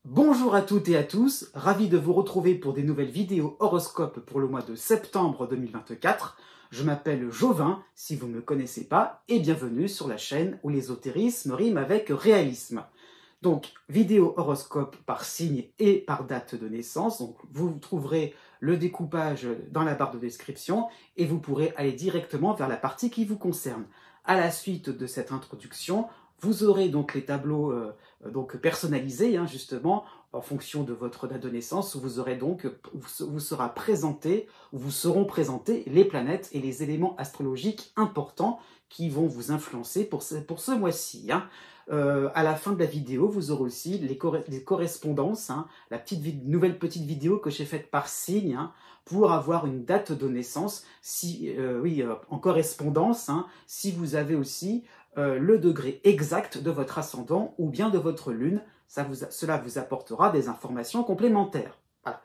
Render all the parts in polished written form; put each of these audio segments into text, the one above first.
Bonjour à toutes et à tous, ravi de vous retrouver pour des nouvelles vidéos horoscopes pour le mois de septembre 2024. Je m'appelle Jovin, si vous ne me connaissez pas, et bienvenue sur la chaîne où l'ésotérisme rime avec réalisme. Donc, vidéo horoscope par signe et par date de naissance. Donc, vous trouverez le découpage dans la barre de description et vous pourrez aller directement vers la partie qui vous concerne. À la suite de cette introduction, vous aurez donc les tableaux donc personnalisés, justement, en fonction de votre date de naissance, où vous aurez donc, vous sera présenté, où vous seront présentés les planètes et les éléments astrologiques importants qui vont vous influencer pour ce mois-ci. À la fin de la vidéo, vous aurez aussi les correspondances, la nouvelle petite vidéo que j'ai faite par signe, pour avoir une date de naissance, en correspondance, si vous avez aussi le degré exact de votre ascendant ou bien de votre lune, cela vous apportera des informations complémentaires. Voilà.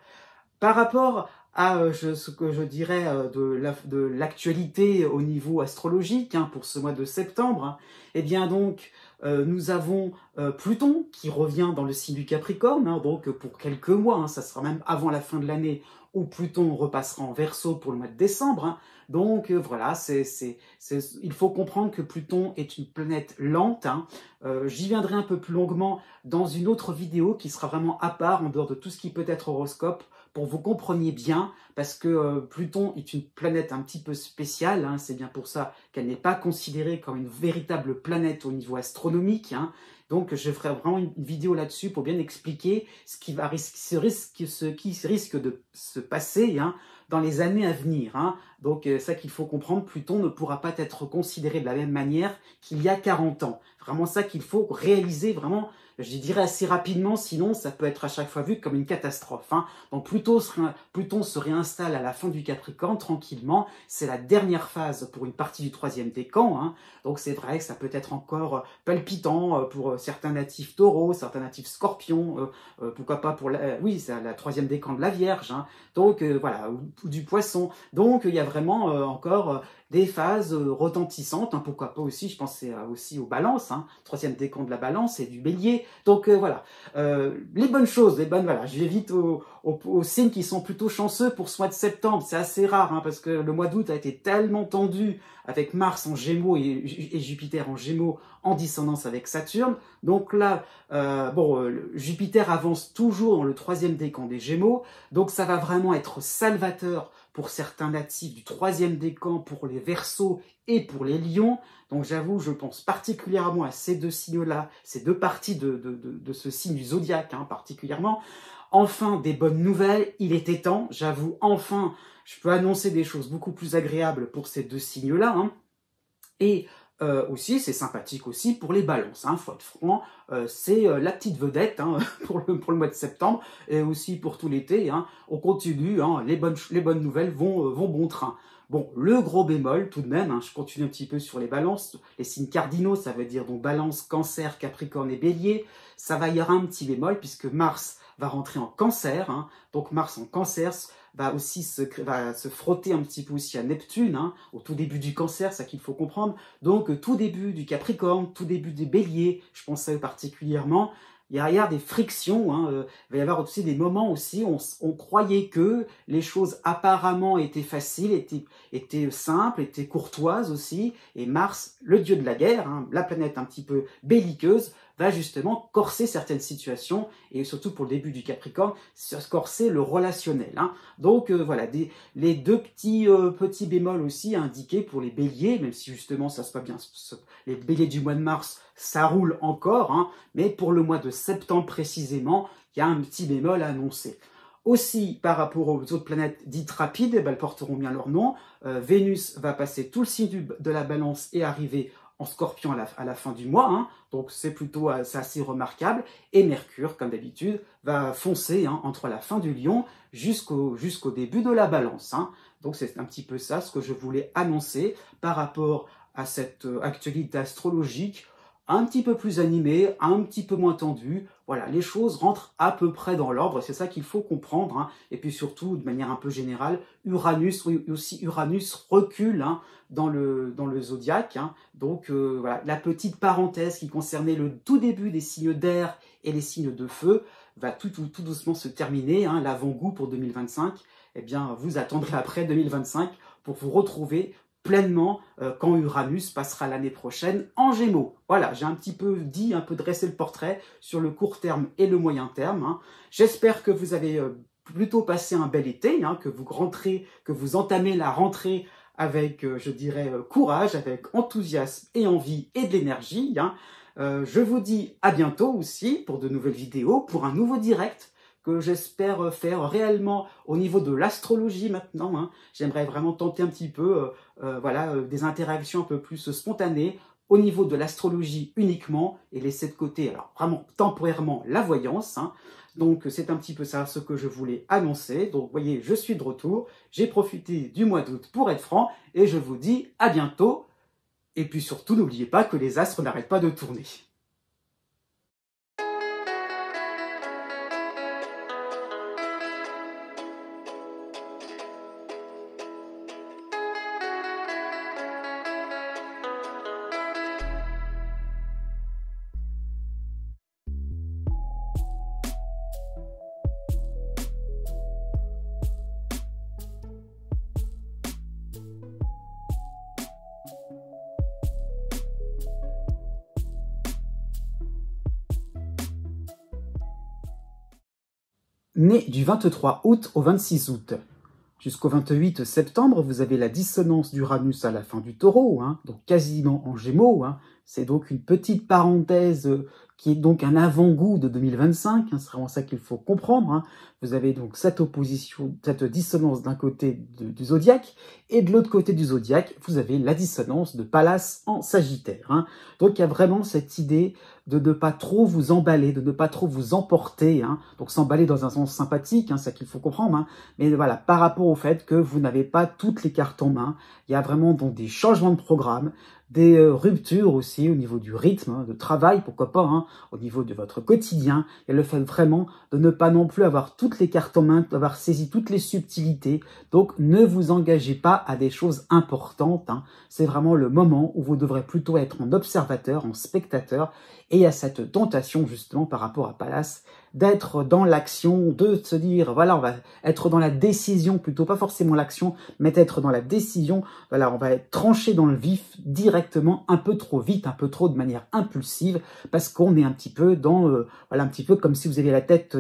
Par rapport à ce que je dirais de l'actualité au niveau astrologique pour ce mois de septembre, eh bien donc nous avons Pluton qui revient dans le signe du Capricorne, donc pour quelques mois, ça sera même avant la fin de l'année où Pluton repassera en Verseau pour le mois de décembre. Donc voilà, il faut comprendre que Pluton est une planète lente. J'y viendrai un peu plus longuement dans une autre vidéo qui sera vraiment à part, en dehors de tout ce qui peut être horoscope, pour que vous compreniez bien, parce que Pluton est une planète un petit peu spéciale, c'est bien pour ça qu'elle n'est pas considérée comme une véritable planète au niveau astronomique. Donc je ferai vraiment une vidéo là-dessus pour bien expliquer ce qui risque de se passer dans les années à venir. Donc ça qu'il faut comprendre, Pluton ne pourra pas être considéré de la même manière qu'il y a 40 ans. Vraiment ça qu'il faut réaliser vraiment, je dirais assez rapidement, sinon ça peut être à chaque fois vu comme une catastrophe. Donc Pluton se réinstalle à la fin du Capricorne tranquillement. C'est la dernière phase pour une partie du troisième décan. Donc c'est vrai que ça peut être encore palpitant pour certains natifs taureaux, certains natifs scorpions, pourquoi pas pour c'est la troisième décan de la Vierge. Donc voilà, ou du Poisson. Donc il y a vraiment encore des phases retentissantes, pourquoi pas aussi, je pensais aussi aux balances, troisième décan de la balance et du bélier. Donc voilà, les bonnes choses, voilà, je vais vite aux signes qui sont plutôt chanceux pour ce mois de septembre. C'est assez rare, parce que le mois d'août a été tellement tendu avec Mars en Gémeaux et Jupiter en Gémeaux en dissonance avec Saturne. Donc là, Jupiter avance toujours dans le troisième décan des Gémeaux, donc ça va vraiment être salvateur pour certains natifs du troisième décan, pour les Verseaux et pour les Lions. Donc j'avoue, je pense particulièrement à ces deux signes-là, ces deux parties de ce signe du zodiaque particulièrement. Enfin, des bonnes nouvelles, il était temps, j'avoue, enfin, je peux annoncer des choses beaucoup plus agréables pour ces deux signes-là. Et aussi, c'est sympathique aussi pour les balances, faut être franc, c'est la petite vedette pour le mois de septembre, et aussi pour tout l'été. On continue, les bonnes nouvelles vont bon train. Bon, le gros bémol tout de même, je continue un petit peu sur les balances, les signes cardinaux, ça veut dire donc balance, cancer, capricorne et bélier. Ça va y avoir un petit bémol puisque Mars va rentrer en cancer, donc Mars en cancer va aussi se frotter un petit peu aussi à Neptune, au tout début du cancer, ça qu'il faut comprendre. Donc tout début du Capricorne, tout début des béliers, je pense à eux particulièrement. Il y a des frictions, il va y avoir aussi des moments aussi où on croyait que les choses apparemment étaient faciles, étaient simples, étaient courtoises aussi, et Mars, le dieu de la guerre, la planète un petit peu belliqueuse, va justement corser certaines situations, et surtout pour le début du Capricorne, corser le relationnel. Donc voilà, les deux petits bémols aussi indiqués pour les béliers, même si justement ça se passe bien, les béliers du mois de mars, ça roule encore, mais pour le mois de septembre précisément, il y a un petit bémol à annoncer. Aussi, par rapport aux autres planètes dites rapides, elles porteront bien leur nom. Vénus va passer tout le signe de la balance et arriver en Scorpion à la fin du mois, donc c'est assez remarquable. Et Mercure, comme d'habitude, va foncer entre la fin du Lion jusqu'au début de la balance. Donc c'est un petit peu ça ce que je voulais annoncer par rapport à cette actualité astrologique, un petit peu plus animée, un petit peu moins tendue. Voilà, les choses rentrent à peu près dans l'ordre, c'est ça qu'il faut comprendre. Et puis surtout, de manière un peu générale, Uranus recule dans le zodiaque. Donc voilà, la petite parenthèse qui concernait le tout début des signes d'air et les signes de feu va tout doucement se terminer, hein, l'avant-goût pour 2025, eh bien, vous attendrez après 2025 pour vous retrouver pleinement quand Uranus passera l'année prochaine en Gémeaux. Voilà, j'ai un petit peu dit, un peu dressé le portrait sur le court terme et le moyen terme, hein. J'espère que vous avez plutôt passé un bel été, hein, que vous entamez la rentrée avec, je dirais, courage, avec enthousiasme et envie et de l'énergie, hein. Je vous dis à bientôt aussi pour de nouvelles vidéos, pour un nouveau direct que j'espère faire réellement au niveau de l'astrologie maintenant, hein. J'aimerais vraiment tenter un petit peu voilà, des interactions un peu plus spontanées au niveau de l'astrologie uniquement et laisser de côté, alors vraiment temporairement, la voyance, hein. Donc c'est un petit peu ça ce que je voulais annoncer. Donc vous voyez, je suis de retour, j'ai profité du mois d'août pour être franc et je vous dis à bientôt. Et puis surtout, n'oubliez pas que les astres n'arrêtent pas de tourner. Né du 23 août au 26 août. Jusqu'au 28 septembre, vous avez la dissonance d'Uranus à la fin du Taureau, hein, donc quasiment en Gémeaux, hein. C'est donc une petite parenthèse qui est donc un avant-goût de 2025, hein, c'est vraiment ça qu'il faut comprendre, hein. Vous avez donc cette opposition, cette dissonance d'un côté du zodiaque, et de l'autre côté du zodiaque, vous avez la dissonance de Pallas en Sagittaire, hein. Donc il y a vraiment cette idée de ne pas trop vous emballer, de ne pas trop vous emporter, hein. Donc s'emballer dans un sens sympathique, hein, c'est ça qu'il faut comprendre, hein. Mais voilà, par rapport au fait que vous n'avez pas toutes les cartes en main, il y a vraiment donc des changements de programme, des ruptures aussi au niveau du rythme, hein, de travail, pourquoi pas, hein, au niveau de votre quotidien, et le fait vraiment de ne pas non plus avoir toutes les cartes en main, d'avoir saisi toutes les subtilités. Donc ne vous engagez pas à des choses importantes, hein. C'est vraiment le moment où vous devrez plutôt être en observateur, en spectateur, et à cette tentation justement par rapport à Pallas, d'être dans l'action, de se dire, voilà, on va être dans la décision, plutôt pas forcément l'action, mais être dans la décision, voilà, on va être tranché dans le vif directement, un peu trop vite, un peu trop de manière impulsive, parce qu'on est un petit peu dans, voilà, un petit peu comme si vous aviez la tête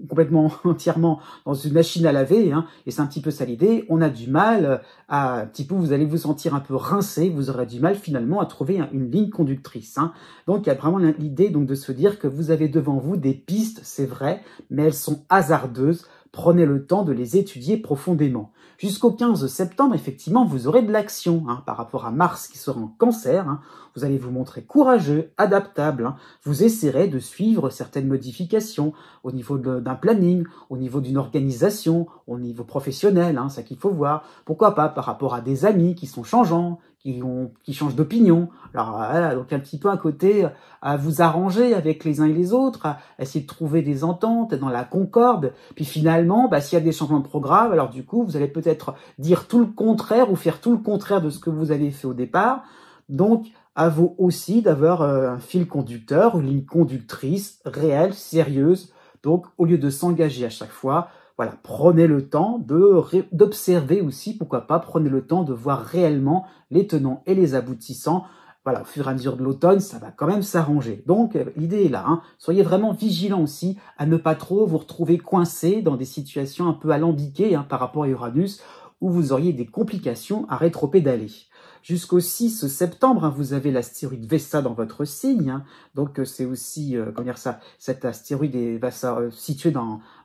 complètement, entièrement dans une machine à laver, hein, et c'est un petit peu ça l'idée, on a du mal à, un petit peu, vous allez vous sentir un peu rincé, vous aurez du mal finalement à trouver une ligne conductrice, hein. Donc il y a vraiment l'idée donc de se dire que vous avez devant vous des pistes, c'est vrai, mais elles sont hasardeuses. Prenez le temps de les étudier profondément. Jusqu'au 15 septembre, effectivement, vous aurez de l'action, hein, par rapport à Mars qui sera en Cancer, hein. Vous allez vous montrer courageux, adaptable, hein. Vous essaierez de suivre certaines modifications au niveau d'un planning, au niveau d'une organisation, au niveau professionnel, hein, ça qu'il faut voir. Pourquoi pas par rapport à des amis qui sont changeants, qui changent d'opinion. Alors voilà, donc un petit peu un côté à vous arranger avec les uns et les autres, à essayer de trouver des ententes dans la concorde. Puis finalement, bah, s'il y a des changements de programme, alors du coup, vous allez peut-être dire tout le contraire ou faire tout le contraire de ce que vous avez fait au départ. Donc, à vous aussi d'avoir un fil conducteur, une ligne conductrice réelle, sérieuse. Donc, au lieu de s'engager à chaque fois, voilà, prenez le temps d'observer aussi, pourquoi pas, prenez le temps de voir réellement les tenants et les aboutissants. Voilà, au fur et à mesure de l'automne, ça va quand même s'arranger. Donc, l'idée est là, hein. Soyez vraiment vigilants aussi à ne pas trop vous retrouver coincés dans des situations un peu alambiquées, hein, par rapport à Uranus, où vous auriez des complications à rétropédaler. Jusqu'au 6 septembre, hein, vous avez l'astéroïde Vesta dans votre signe, hein. Donc c'est aussi, comment dire ça, cet astéroïde va se situer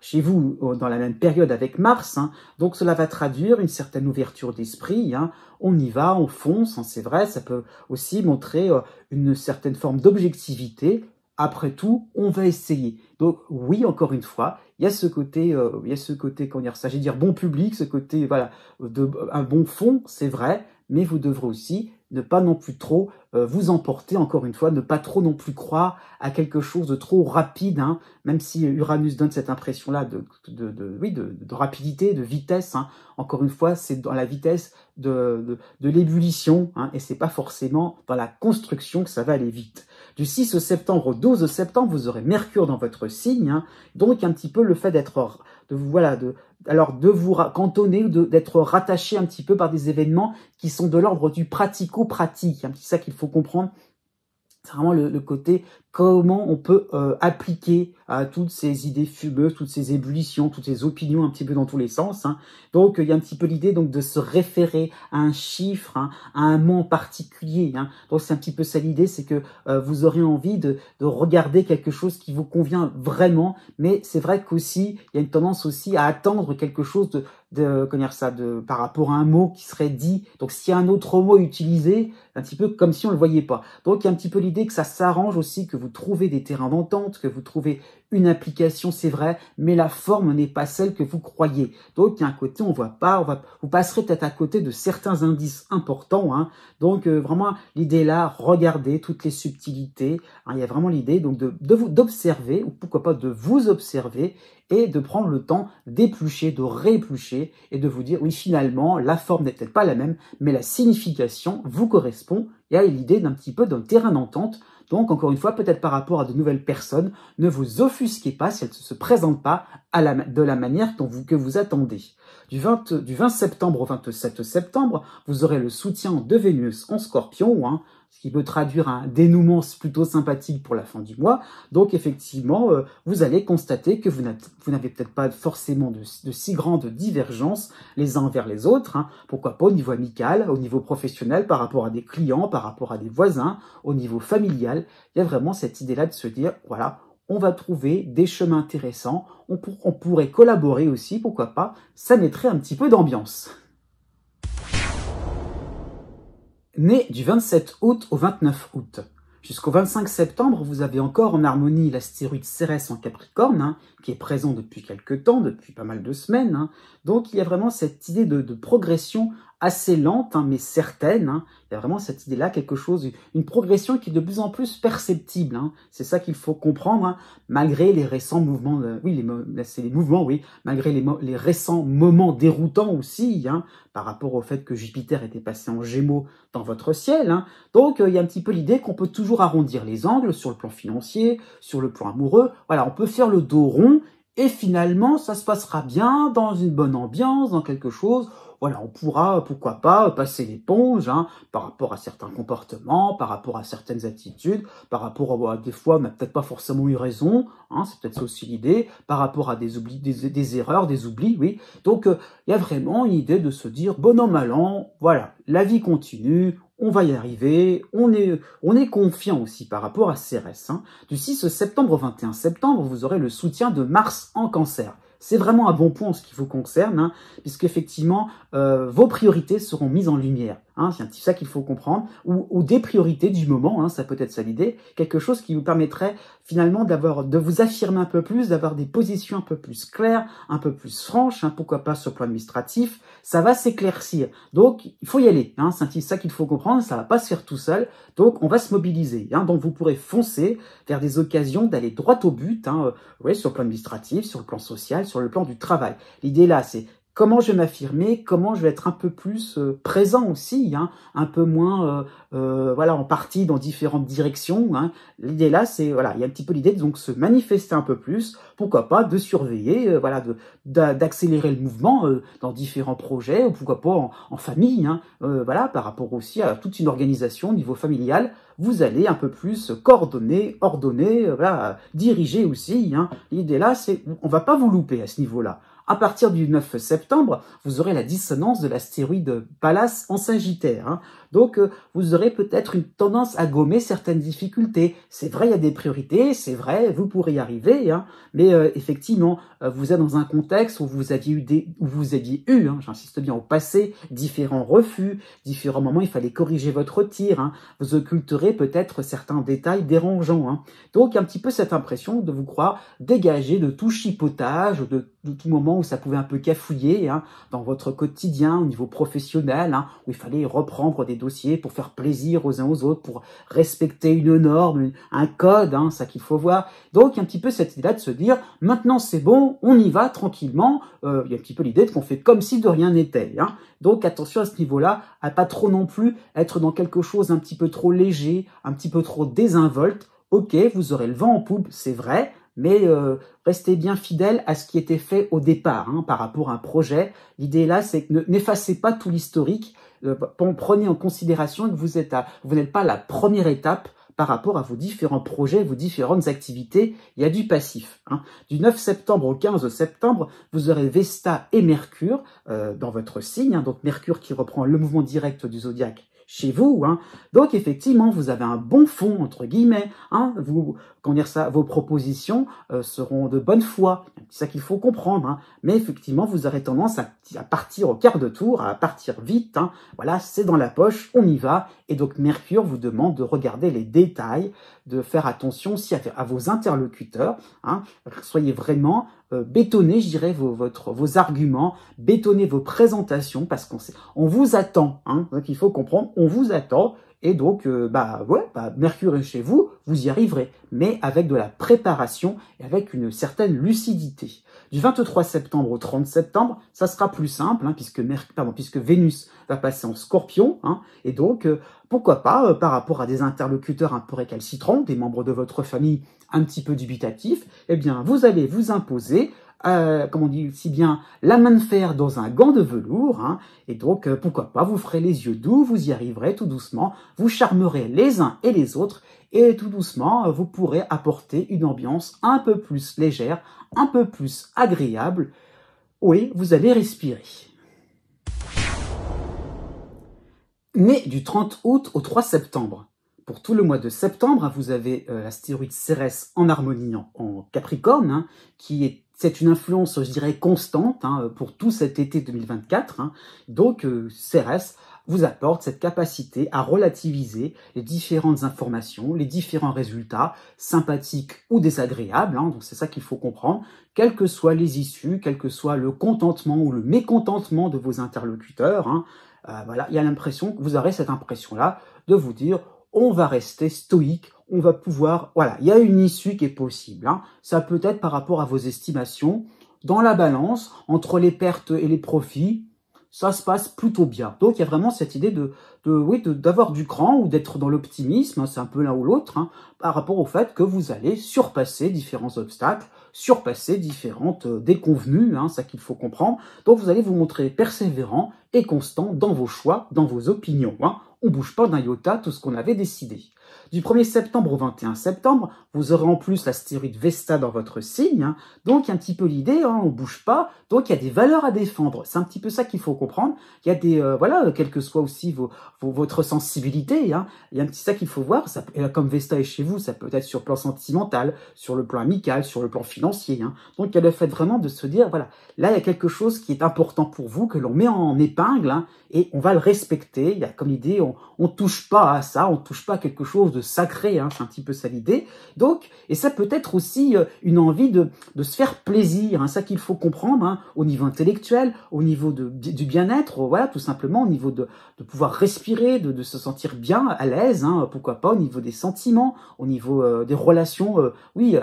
chez vous dans la même période avec Mars, hein. Donc cela va traduire une certaine ouverture d'esprit, hein. On y va, on fonce, hein, c'est vrai, ça peut aussi montrer une certaine forme d'objectivité. Après tout, on va essayer. Donc oui, encore une fois, il y a ce côté, comment dire ça, j'ai dire bon public, ce côté, voilà, un bon fond, c'est vrai, mais vous devrez aussi ne pas non plus trop vous emporter, encore une fois, ne pas trop non plus croire à quelque chose de trop rapide, hein, même si Uranus donne cette impression-là de rapidité, de vitesse, hein. Encore une fois, c'est dans la vitesse de l'ébullition, hein, et c'est pas forcément dans la construction que ça va aller vite. Du 6 septembre au 12 septembre, vous aurez Mercure dans votre signe, hein, donc un petit peu le fait d'être, de vous cantonner ou d'être rattaché un petit peu par des événements qui sont de l'ordre du pratico-pratique, hein, c'est ça qu'il faut comprendre. C'est vraiment le côté comment on peut appliquer à toutes ces idées fumeuses, toutes ces ébullitions, toutes ces opinions un petit peu dans tous les sens. Hein. Donc il y a un petit peu l'idée donc de se référer à un chiffre, hein, à un mot en particulier. Hein. Donc c'est un petit peu ça l'idée, c'est que vous aurez envie de regarder quelque chose qui vous convient vraiment, mais c'est vrai qu'aussi il y a une tendance aussi à attendre quelque chose par rapport à un mot qui serait dit. Donc s'il y a un autre mot utilisé, un petit peu comme si on le voyait pas. Donc il y a un petit peu l'idée que ça s'arrange aussi, que vous trouvez des terrains d'entente, que vous trouvez une application, c'est vrai, mais la forme n'est pas celle que vous croyez. Donc il y a un côté, on voit pas, vous passerez peut-être à côté de certains indices importants. Hein. Donc vraiment l'idée là, regardez toutes les subtilités. Hein, il y a vraiment l'idée donc d'observer, ou pourquoi pas de vous observer, et de prendre le temps d'éplucher, de rééplucher, et de vous dire, oui, finalement, la forme n'est peut-être pas la même, mais la signification vous correspond. Il y a l'idée d'un petit peu d'un terrain d'entente. Donc, encore une fois, peut-être par rapport à de nouvelles personnes, ne vous offusquez pas si elles ne se présentent pas de la manière que vous attendez. Du 20 septembre au 27 septembre, vous aurez le soutien de Vénus en Scorpion, hein, ce qui peut traduire un dénouement plutôt sympathique pour la fin du mois. Donc effectivement, vous allez constater que vous n'avez peut-être pas forcément de si grandes divergences les uns vers les autres. Hein. Pourquoi pas au niveau amical, au niveau professionnel, par rapport à des clients, par rapport à des voisins, au niveau familial. Il y a vraiment cette idée-là de se dire, voilà, on va trouver des chemins intéressants, on pourrait collaborer aussi, pourquoi pas, ça mettrait un petit peu d'ambiance. Né du 27 août au 29 août. Jusqu'au 25 septembre, vous avez encore en harmonie l'astéroïde Cérès en Capricorne, hein, qui est présent depuis quelques temps, depuis pas mal de semaines. Hein. Donc il y a vraiment cette idée de progression assez lente, hein, mais certaine. Hein. Il y a vraiment cette idée-là, quelque chose, une progression qui est de plus en plus perceptible. Hein. C'est ça qu'il faut comprendre, hein, malgré les récents mouvements, c'est les mouvements, oui, malgré les récents moments déroutants aussi, hein, par rapport au fait que Jupiter était passé en Gémeaux dans votre ciel. Hein. Donc il y a un petit peu l'idée qu'on peut toujours arrondir les angles sur le plan financier, sur le plan amoureux. Voilà, on peut faire le dos rond et finalement ça se passera bien dans une bonne ambiance, dans quelque chose. Voilà, on pourra, pourquoi pas, passer l'éponge, hein, par rapport à certains comportements, par rapport à certaines attitudes, par rapport à des fois, on n'a peut-être pas forcément eu raison, hein, c'est peut-être ça aussi l'idée, par rapport à des oublis, des erreurs, des oublis, oui. Donc, il y a vraiment une idée de se dire, bon an, mal an, voilà, la vie continue, on va y arriver, on est confiant aussi par rapport à Cérès. Hein. Du 6 septembre au 21 septembre, vous aurez le soutien de Mars en Cancer. C'est vraiment un bon point en ce qui vous concerne, hein, puisqu'effectivement, vos priorités seront mises en lumière. Hein, c'est ça qu'il faut comprendre, ou des priorités du moment, hein, ça peut être ça l'idée, quelque chose qui vous permettrait finalement de vous affirmer un peu plus, d'avoir des positions un peu plus claires, un peu plus franches, hein, pourquoi pas sur le plan administratif, ça va s'éclaircir. Donc, il faut y aller, hein, c'est ça qu'il faut comprendre, ça va pas se faire tout seul, donc on va se mobiliser. Hein, donc, vous pourrez foncer vers des occasions d'aller droit au but, hein, ouais, sur le plan administratif, sur le plan social, sur le plan du travail. L'idée là, c'est comment je vais m'affirmer, comment je vais être un peu plus présent aussi, hein, un peu moins, voilà, en partie dans différentes directions. Hein. L'idée là, c'est, voilà, il y a un petit peu l'idée de donc se manifester un peu plus, pourquoi pas de surveiller, voilà, d'accélérer le mouvement dans différents projets, ou pourquoi pas en famille, hein, voilà, par rapport aussi à toute une organisation au niveau familial. Vous allez un peu plus coordonner, ordonner, voilà, diriger aussi. Hein. L'idée là, c'est, on va pas vous louper à ce niveau-là. À partir du 9 septembre, vous aurez la dissonance de l'astéroïde Pallas en Sagittaire. Hein. Donc, vous aurez peut-être une tendance à gommer certaines difficultés. C'est vrai, il y a des priorités, c'est vrai, vous pourrez y arriver, hein, mais effectivement, vous êtes dans un contexte où vous aviez eu, hein, j'insiste bien, au passé, différents refus, différents moments, il fallait corriger votre tir. Hein. Vous occulterez peut-être certains détails dérangeants. Hein. Donc, il y a un petit peu cette impression de vous croire dégagé de tout chipotage, de tout moment où ça pouvait un peu cafouiller hein, dans votre quotidien au niveau professionnel, hein, où il fallait reprendre des dossiers pour faire plaisir aux uns aux autres, pour respecter une norme, un code, hein, ça qu'il faut voir. Donc, un petit peu cette idée-là de se dire, maintenant c'est bon, on y va tranquillement. Il y a un petit peu l'idée qu'on fait comme si de rien n'était. Hein. Donc, attention à ce niveau-là, à pas trop non plus être dans quelque chose un petit peu trop léger, un petit peu trop désinvolte. Ok, vous aurez le vent en poupe, c'est vrai, mais restez bien fidèle à ce qui était fait au départ hein, par rapport à un projet. L'idée là, c'est que n'effacez pas tout l'historique. Prenez en considération que vous n'êtes pas à la première étape par rapport à vos différents projets, vos différentes activités. Il y a du passif. Hein. Du 9 septembre au 15 septembre, vous aurez Vesta et Mercure dans votre signe. Hein, donc Mercure qui reprend le mouvement direct du zodiaque chez vous, hein. Donc effectivement, vous avez un bon fond entre guillemets. Hein. Vos propositions seront de bonne foi. C'est ça qu'il faut comprendre. Hein. Mais effectivement, vous aurez tendance à partir au quart de tour, à partir vite. Hein. Voilà, c'est dans la poche, on y va. Et donc Mercure vous demande de regarder les détails, de faire attention aussi à vos interlocuteurs. Hein. Soyez vraiment bétonnez, je dirais, vos arguments, bétonnez vos présentations, parce qu'on vous attend. Hein. Donc il faut comprendre, on vous attend. Et donc, Mercure est chez vous, vous y arriverez, mais avec de la préparation et avec une certaine lucidité. Du 23 septembre au 30 septembre, ça sera plus simple, hein, puisque Vénus va passer en Scorpion, hein, et donc, pourquoi pas, par rapport à des interlocuteurs un peu récalcitrants, des membres de votre famille un petit peu dubitatifs, eh bien, vous allez vous imposer, comme on dit si bien, la main de fer dans un gant de velours, hein, et donc, pourquoi pas, vous ferez les yeux doux, vous y arriverez tout doucement, vous charmerez les uns et les autres, et tout doucement, vous pourrez apporter une ambiance un peu plus légère, un peu plus agréable. Oui, vous allez respirer. Mais du 30 août au 3 septembre, pour tout le mois de septembre, vous avez l'astéroïde Cérès en harmonie en Capricorne, hein, c'est une influence, je dirais, constante hein, pour tout cet été 2024. Hein. Donc, Cérès vous apporte cette capacité à relativiser les différentes informations, les différents résultats, sympathiques ou désagréables. Hein. Donc, c'est ça qu'il faut comprendre. Quelles que soient les issues, quel que soit le contentement ou le mécontentement de vos interlocuteurs, hein, voilà, il y a l'impression, vous aurez cette impression-là de vous dire on va rester stoïque, on va pouvoir, voilà, il y a une issue qui est possible. Hein. Ça peut être par rapport à vos estimations. Dans la balance, entre les pertes et les profits, ça se passe plutôt bien. Donc, il y a vraiment cette idée d'avoir du cran ou d'être dans l'optimisme, hein, c'est un peu l'un ou l'autre, hein, par rapport au fait que vous allez surpasser différents obstacles, surpasser différentes déconvenues, hein, ça qu'il faut comprendre. Donc, vous allez vous montrer persévérant et constant dans vos choix, dans vos opinions. Hein. On ne bouge pas d'un iota tout ce qu'on avait décidé. Du 1er septembre au 21 septembre, vous aurez en plus l'astéroïde Vesta dans votre signe. Hein. Donc, il y a un petit peu l'idée, hein, on ne bouge pas. Donc, il y a des valeurs à défendre. C'est un petit peu ça qu'il faut comprendre. Il y a des, quelle que soit aussi votre sensibilité. Hein. Il y a un petit ça qu'il faut voir. Ça, comme Vesta est chez vous, ça peut être sur le plan sentimental, sur le plan amical, sur le plan financier. Hein. Donc, il y a le fait vraiment de se dire, voilà, là, il y a quelque chose qui est important pour vous, que l'on met en épingle, hein, et on va le respecter. Il y a comme l'idée, on touche pas à ça, on touche pas à quelque chose de sacré, hein, c'est un petit peu ça l'idée. Donc, et ça peut être aussi une envie de se faire plaisir, hein, ça qu'il faut comprendre, hein, au niveau intellectuel, au niveau du bien-être, voilà, tout simplement, au niveau de pouvoir respirer, de se sentir bien, à l'aise, hein, pourquoi pas, au niveau des sentiments, au niveau des relations,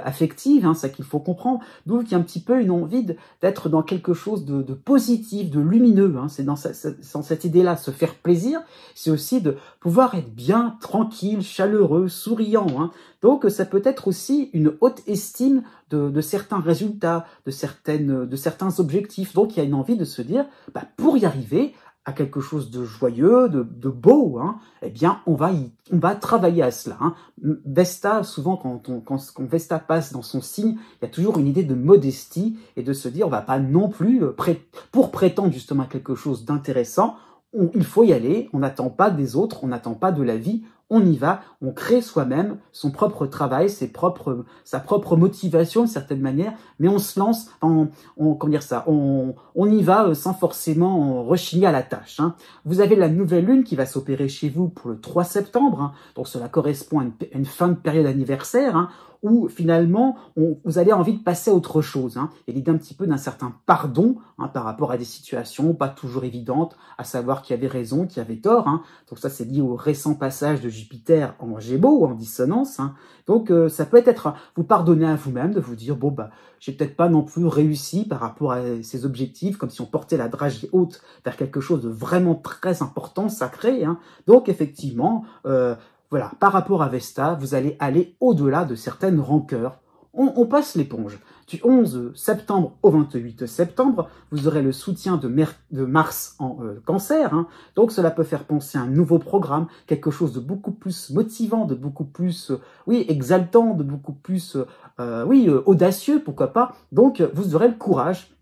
affectives, hein, ça qu'il faut comprendre. Donc, il y a un petit peu une envie d'être dans quelque chose de positif, de lumineux, hein, c'est dans cette idée-là, se faire plaisir, c'est aussi de pouvoir être bien, tranquille, chaleureux, souriant. Hein. Donc, ça peut être aussi une haute estime de certains résultats, de certains objectifs. Donc, il y a une envie de se dire, pour y arriver à quelque chose de joyeux, de beau, hein, eh bien, on va travailler à cela. Hein. Vesta, souvent, quand Vesta passe dans son signe, il y a toujours une idée de modestie et de se dire, on va pas non plus, pour prétendre justement à quelque chose d'intéressant, il faut y aller, on n'attend pas des autres, on n'attend pas de la vie, on y va, on crée soi-même son propre travail, sa propre motivation d'une certaine manière, mais on se lance, on y va sans forcément rechigner à la tâche. Hein. Vous avez la nouvelle lune qui va s'opérer chez vous pour le 3 septembre, hein, donc cela correspond à une fin de période anniversaire, hein, où finalement vous avez envie de passer à autre chose. Hein. Et l'idée un petit peu d'un certain pardon par rapport à des situations pas toujours évidentes, à savoir qui avait raison, qui avait tort. Hein. Donc ça c'est lié au récent passage de Jupiter en Gémeaux ou en dissonance. Hein. Donc ça peut être vous pardonner à vous-même, de vous dire bon bah j'ai peut-être pas non plus réussi par rapport à ces objectifs, comme si on portait la dragée haute vers quelque chose de vraiment très important, sacré. Hein. Donc effectivement, voilà, par rapport à Vesta, vous allez aller au-delà de certaines rancœurs. On passe l'éponge. Du 11 septembre au 28 septembre, vous aurez le soutien de Mars en Cancer. Hein. Donc cela peut faire penser à un nouveau programme, quelque chose de beaucoup plus motivant, de beaucoup plus exaltant, de beaucoup plus audacieux, pourquoi pas. Donc vous aurez le courage,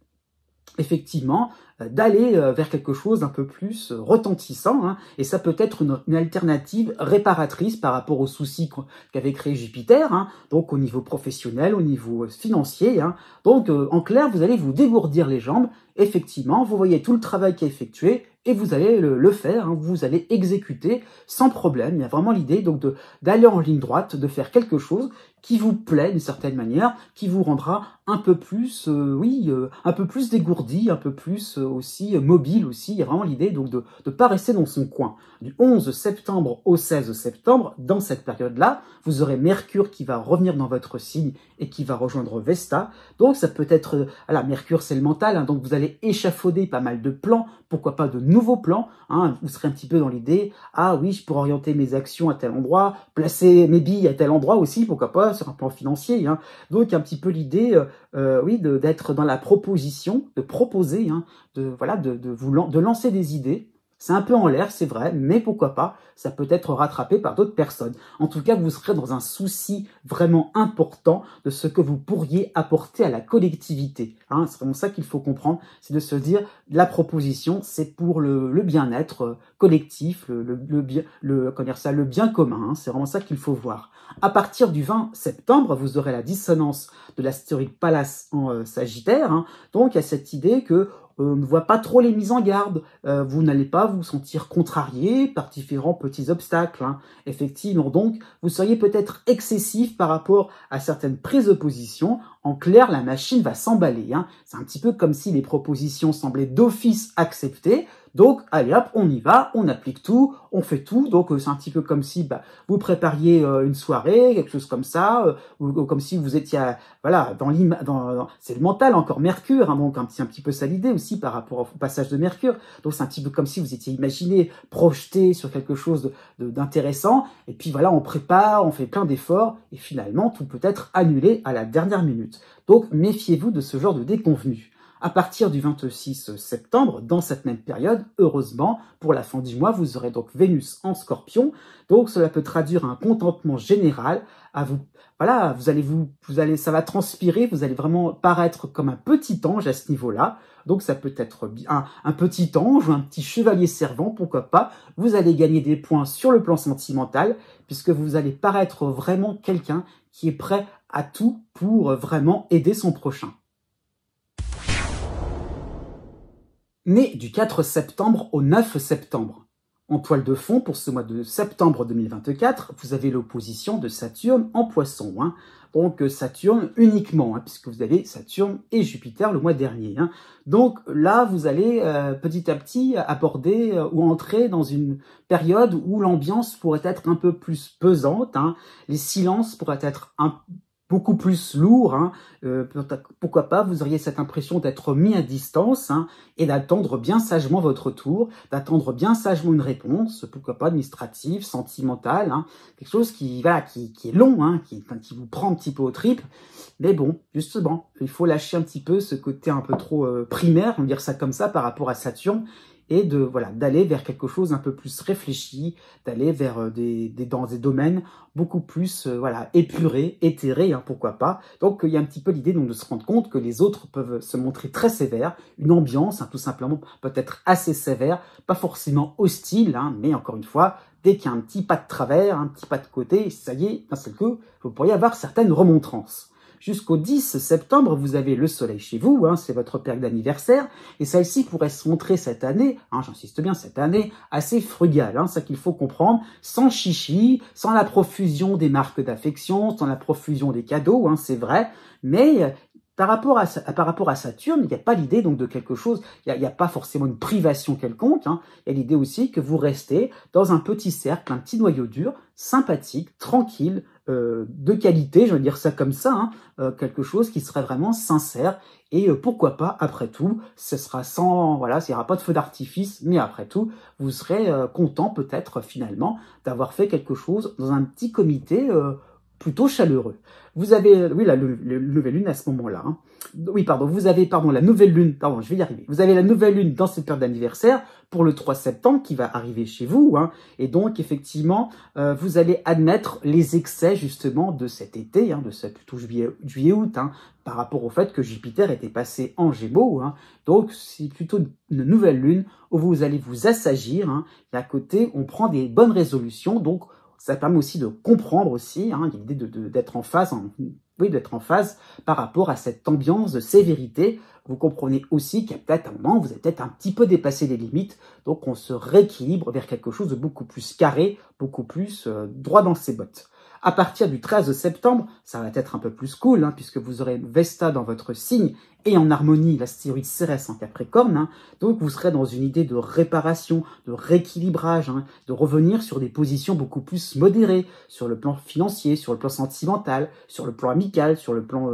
effectivement, d'aller vers quelque chose d'un peu plus retentissant, hein, et ça peut être une alternative réparatrice par rapport aux soucis qu'avait créé Jupiter, hein, donc au niveau professionnel, au niveau financier. Hein. Donc en clair, vous allez vous dégourdir les jambes, effectivement, vous voyez tout le travail qui est effectué, et vous allez le faire, hein, vous allez exécuter sans problème. Il y a vraiment l'idée donc d'aller en ligne droite, de faire quelque chose qui vous plaît d'une certaine manière, qui vous rendra un peu plus, un peu plus dégourdi, un peu plus aussi mobile aussi. Il y a vraiment l'idée donc de ne pas rester dans son coin. Du 11 septembre au 16 septembre, dans cette période-là, vous aurez Mercure qui va revenir dans votre signe et qui va rejoindre Vesta. Donc ça peut être, Mercure c'est le mental, hein, donc vous allez échafauder pas mal de plans, pourquoi pas de nouveaux plans. Hein, vous serez un petit peu dans l'idée, ah oui, je pourrais orienter mes actions à tel endroit, placer mes billes à tel endroit aussi, pourquoi pas, sur un plan financier. Hein. Donc un petit peu l'idée, d'être dans la proposition, de proposer, hein, de lancer des idées. C'est un peu en l'air, c'est vrai, mais pourquoi pas, ça peut être rattrapé par d'autres personnes. En tout cas, vous serez dans un souci vraiment important de ce que vous pourriez apporter à la collectivité. Hein, c'est vraiment ça qu'il faut comprendre, c'est de se dire, la proposition, c'est pour le bien-être collectif, le bien commun. Hein, c'est vraiment ça qu'il faut voir. À partir du 20 septembre, vous aurez la dissonance de l'astéroïde Pallas en Sagittaire. Hein, donc, il y a cette idée que on ne voit pas trop les mises en garde, vous n'allez pas vous sentir contrarié par différents petits obstacles. Hein. Effectivement, donc, vous seriez peut-être excessif par rapport à certaines prises de position. En clair, la machine va s'emballer. Hein. C'est un petit peu comme si les propositions semblaient d'office acceptées. Donc, allez hop, on y va, on applique tout, on fait tout. Donc, c'est un petit peu comme si vous prépariez une soirée, quelque chose comme ça, ou comme si vous étiez, c'est le mental encore, Mercure, hein, donc un petit peu ça l'idée aussi par rapport au passage de Mercure. Donc, c'est un petit peu comme si vous étiez imaginé, projeté sur quelque chose d'intéressant, et puis voilà, on prépare, on fait plein d'efforts, et finalement, tout peut être annulé à la dernière minute. Donc, méfiez-vous de ce genre de déconvenus. À partir du 26 septembre, dans cette même période, heureusement, pour la fin du mois, vous aurez donc Vénus en Scorpion. Donc, cela peut traduire un contentement général. Ça va transpirer, vous allez vraiment paraître comme un petit ange à ce niveau-là. Donc, ça peut être un petit ange ou un petit chevalier servant, pourquoi pas. Vous allez gagner des points sur le plan sentimental, puisque vous allez paraître vraiment quelqu'un qui est prêt à tout pour vraiment aider son prochain. Né du 4 septembre au 9 septembre. En toile de fond, pour ce mois de septembre 2024, vous avez l'opposition de Saturne en Poisson. Hein. Donc Saturne uniquement, hein, puisque vous avez Saturne et Jupiter le mois dernier. Hein. Donc là, vous allez petit à petit aborder ou entrer dans une période où l'ambiance pourrait être un peu plus pesante. Hein. Les silences pourraient être beaucoup plus lourd, hein. Pourquoi pas, vous auriez cette impression d'être mis à distance, hein, et d'attendre bien sagement votre tour, d'attendre bien sagement une réponse, pourquoi pas administrative, sentimentale, hein, quelque chose qui est long, hein, qui vous prend un petit peu aux tripes, mais bon, justement, il faut lâcher un petit peu ce côté un peu trop primaire, on va dire ça comme ça, par rapport à Saturne, et d'aller vers quelque chose un peu plus réfléchi, d'aller vers dans des domaines beaucoup plus épurés, éthérés, hein, pourquoi pas. Donc il y a un petit peu l'idée de se rendre compte que les autres peuvent se montrer très sévères, une ambiance tout simplement peut-être assez sévère, pas forcément hostile, hein, mais encore une fois, dès qu'il y a un petit pas de travers, un petit pas de côté, ça y est, d'un seul coup, vous pourriez avoir certaines remontrances. Jusqu'au 10 septembre, vous avez le soleil chez vous, hein, c'est votre période d'anniversaire, et celle-ci pourrait se montrer cette année, hein, j'insiste bien, cette année, assez frugale, hein, c'est ça qu'il faut comprendre, sans chichi, sans la profusion des marques d'affection, sans la profusion des cadeaux, hein, c'est vrai, mais par rapport à Saturne, il n'y a pas l'idée donc de quelque chose, il n'y a pas forcément une privation quelconque, hein, il y a l'idée aussi que vous restez dans un petit cercle, un petit noyau dur, sympathique, tranquille, de qualité, je vais dire ça comme ça, hein, quelque chose qui serait vraiment sincère, et pourquoi pas, après tout, ce sera sans, voilà, il n'y aura pas de feu d'artifice, mais après tout, vous serez content peut-être finalement d'avoir fait quelque chose dans un petit comité plutôt chaleureux. Vous avez, oui, la nouvelle lune à ce moment-là. Hein. Oui, pardon, vous avez, pardon, la nouvelle lune, pardon, je vais y arriver. Vous avez la nouvelle lune dans cette période d'anniversaire pour le 3 septembre qui va arriver chez vous. Hein. Et donc, effectivement, vous allez admettre les excès, justement, de cet été, hein, de ce plutôt juillet-août, hein, par rapport au fait que Jupiter était passé en Gémeaux. Hein. Donc, c'est plutôt une nouvelle lune où vous allez vous assagir. Hein, et à côté, on prend des bonnes résolutions. Donc, ça permet aussi de comprendre aussi, hein, l'idée d'être en phase, oui, d'être en phase par rapport à cette ambiance de sévérité. Vous comprenez aussi qu'il y a peut-être un moment où vous avez peut-être un petit peu dépassé les limites, donc on se rééquilibre vers quelque chose de beaucoup plus carré, beaucoup plus droit dans ses bottes. À partir du 13 septembre, ça va être un peu plus cool, hein, puisque vous aurez Vesta dans votre signe et en harmonie l'astéroïde Cérès en Capricorne. Hein, donc vous serez dans une idée de réparation, de rééquilibrage, hein, de revenir sur des positions beaucoup plus modérées, sur le plan financier, sur le plan sentimental, sur le plan amical, sur le plan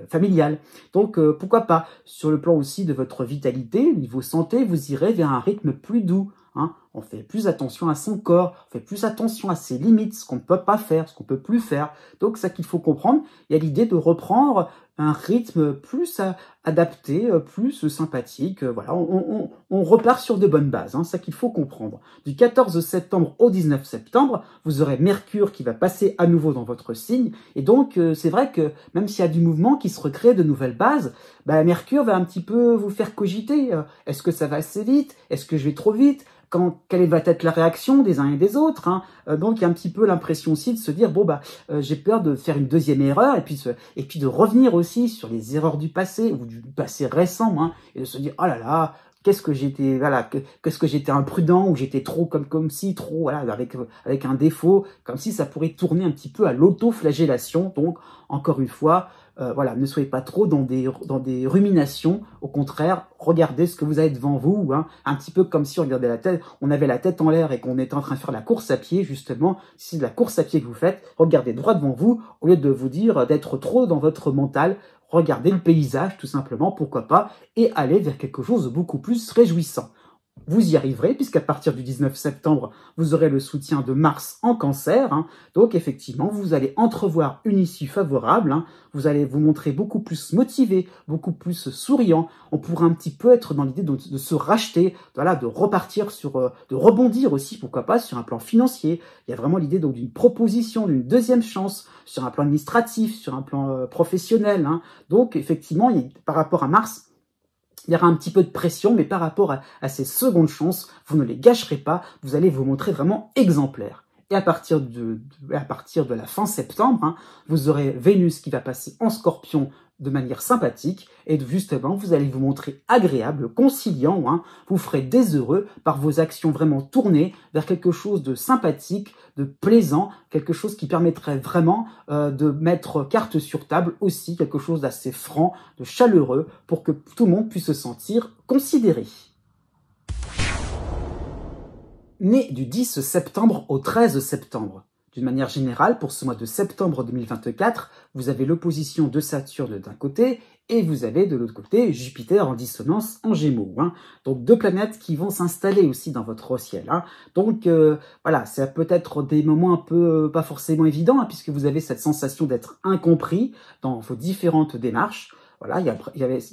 familial. Donc pourquoi pas, sur le plan aussi de votre vitalité, niveau santé, vous irez vers un rythme plus doux. Hein, on fait plus attention à son corps, on fait plus attention à ses limites, ce qu'on ne peut pas faire, ce qu'on ne peut plus faire. Donc, ça qu'il faut comprendre, il y a l'idée de reprendre un rythme plus adapté, plus sympathique. Voilà, on repart sur de bonnes bases, hein, ça qu'il faut comprendre. Du 14 septembre au 19 septembre, vous aurez Mercure qui va passer à nouveau dans votre signe. Et donc, c'est vrai que même s'il y a du mouvement qui se recrée, de nouvelles bases, bah, Mercure va un petit peu vous faire cogiter. Est-ce que ça va assez vite? Est-ce que je vais trop vite? Quelle va être la réaction des uns et des autres, hein. Donc il y a un petit peu l'impression aussi de se dire bon bah j'ai peur de faire une deuxième erreur et puis de revenir aussi sur les erreurs du passé ou du passé récent, hein, et de se dire oh là là, qu'est-ce que j'étais imprudent, ou j'étais trop comme si trop, voilà, avec un défaut, comme si ça pourrait tourner un petit peu à l'autoflagellation. Donc encore une fois, voilà, ne soyez pas trop dans des ruminations. Au contraire, regardez ce que vous avez devant vous, hein, un petit peu comme si on avait la tête en l'air et qu'on était en train de faire la course à pied, justement. Si c'est de la course à pied que vous faites, regardez droit devant vous, au lieu de vous dire d'être trop dans votre mental. Regardez le paysage, tout simplement, pourquoi pas, et aller vers quelque chose de beaucoup plus réjouissant. Vous y arriverez, puisqu'à partir du 19 septembre, vous aurez le soutien de Mars en Cancer. Hein. Donc, effectivement, vous allez entrevoir une issue favorable. Hein. Vous allez vous montrer beaucoup plus motivé, beaucoup plus souriant. On pourra un petit peu être dans l'idée de se racheter, voilà, de repartir de rebondir aussi, pourquoi pas, sur un plan financier. Il y a vraiment l'idée donc d'une proposition, d'une deuxième chance, sur un plan administratif, sur un plan professionnel. Hein. Donc, effectivement, par rapport à Mars, il y aura un petit peu de pression, mais par rapport à ces secondes chances, vous ne les gâcherez pas, vous allez vous montrer vraiment exemplaire. Et à partir de la fin septembre, hein, vous aurez Vénus qui va passer en Scorpion de manière sympathique, et justement, vous allez vous montrer agréable, conciliant, hein, vous ferez des heureux par vos actions vraiment tournées vers quelque chose de sympathique, de plaisant, quelque chose qui permettrait vraiment de mettre carte sur table, aussi quelque chose d'assez franc, de chaleureux, pour que tout le monde puisse se sentir considéré. Né du 10 septembre au 13 septembre. D'une manière générale, pour ce mois de septembre 2024, vous avez l'opposition de Saturne d'un côté et vous avez de l'autre côté Jupiter en dissonance en Gémeaux. Hein. Donc deux planètes qui vont s'installer aussi dans votre ciel. Hein. Donc voilà, ça peut être des moments un peu pas forcément évidents, hein, puisque vous avez cette sensation d'être incompris dans vos différentes démarches. Voilà,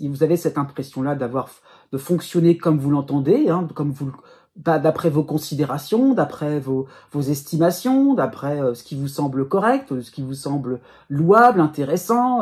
vous avez cette impression-là de fonctionner comme vous l'entendez, hein, comme vous d'après vos considérations, d'après vos estimations, d'après ce qui vous semble correct, ce qui vous semble louable, intéressant,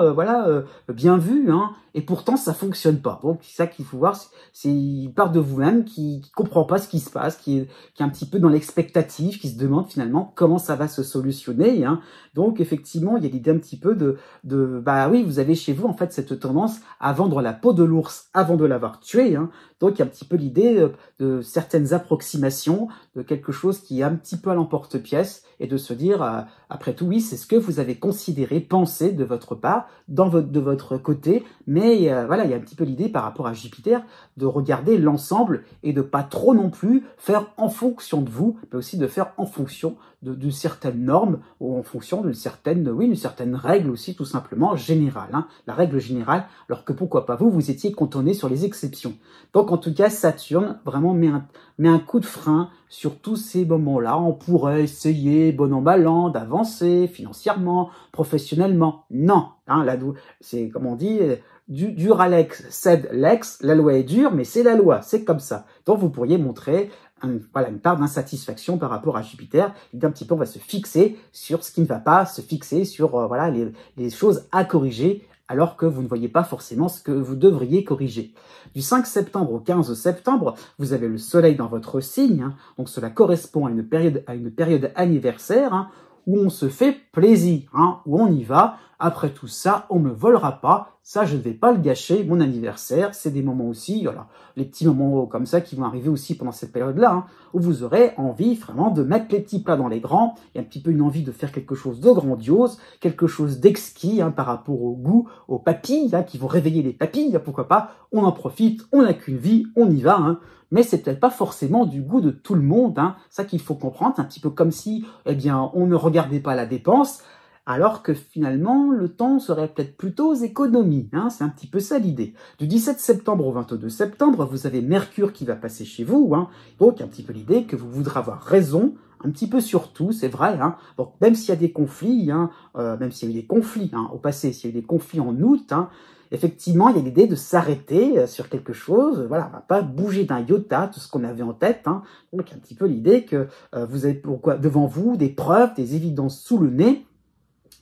bien vu, hein. Et pourtant, ça fonctionne pas. Donc, c'est ça qu'il faut voir, c'est une part de vous-même qui comprend pas ce qui se passe, qui est un petit peu dans l'expectative, qui se demande finalement comment ça va se solutionner, hein. Donc, effectivement, il y a l'idée un petit peu bah oui, vous avez chez vous, en fait, cette tendance à vendre la peau de l'ours avant de l'avoir tué, hein. Donc, il y a un petit peu l'idée de certaines approximations, de quelque chose qui est un petit peu à l'emporte-pièce, et de se dire, après tout, oui, c'est ce que vous avez considéré, pensé de votre part, de votre côté, mais voilà, il y a un petit peu l'idée par rapport à Jupiter de regarder l'ensemble et de pas trop non plus faire en fonction de vous, mais aussi de faire en fonction d'une certaine norme ou en fonction d'une certaine règle aussi tout simplement générale, hein, la règle générale, alors que pourquoi pas vous étiez cantonné sur les exceptions. Donc en tout cas, Saturne vraiment met un coup de frein sur tous ces moments-là. On pourrait essayer, bon an mal an, d'avancer financièrement, professionnellement. Non, hein, c'est comme on dit, dur à l'ex, cède l'ex, la loi est dure, mais c'est la loi, c'est comme ça. Donc vous pourriez montrer une part d'insatisfaction par rapport à Jupiter, et d'un petit peu on va se fixer sur ce qui ne va pas, se fixer sur les choses à corriger, alors que vous ne voyez pas forcément ce que vous devriez corriger. Du 5 septembre au 15 septembre, vous avez le soleil dans votre signe, hein, donc cela correspond à une période anniversaire, hein, où on se fait plaisir, hein, où on y va. Après tout ça, on me volera pas, ça je ne vais pas le gâcher, mon anniversaire, c'est des moments aussi, voilà, les petits moments comme ça qui vont arriver aussi pendant cette période-là, hein, où vous aurez envie vraiment de mettre les petits plats dans les grands, il y a un petit peu une envie de faire quelque chose de grandiose, quelque chose d'exquis, hein, par rapport au goût, aux papilles, hein, qui vont réveiller les papilles, hein, pourquoi pas, on en profite, on n'a qu'une vie, on y va, hein. Mais c'est peut-être pas forcément du goût de tout le monde, hein. Ça qu'il faut comprendre, c'est un petit peu comme si, on ne regardait pas la dépense, alors que finalement, le temps serait peut-être plutôt aux économies, hein, c'est un petit peu ça l'idée. Du 17 septembre au 22 septembre, vous avez Mercure qui va passer chez vous, hein, donc un petit peu l'idée que vous voudrez avoir raison, un petit peu sur tout, c'est vrai, hein. Donc même s'il y a des conflits, hein, même s'il y a eu des conflits, hein, au passé, s'il y a eu des conflits en août, hein, effectivement, il y a l'idée de s'arrêter sur quelque chose, voilà, on va pas bouger d'un iota tout ce qu'on avait en tête, hein. Donc il y a un petit peu l'idée que vous avez devant vous des preuves, des évidences sous le nez.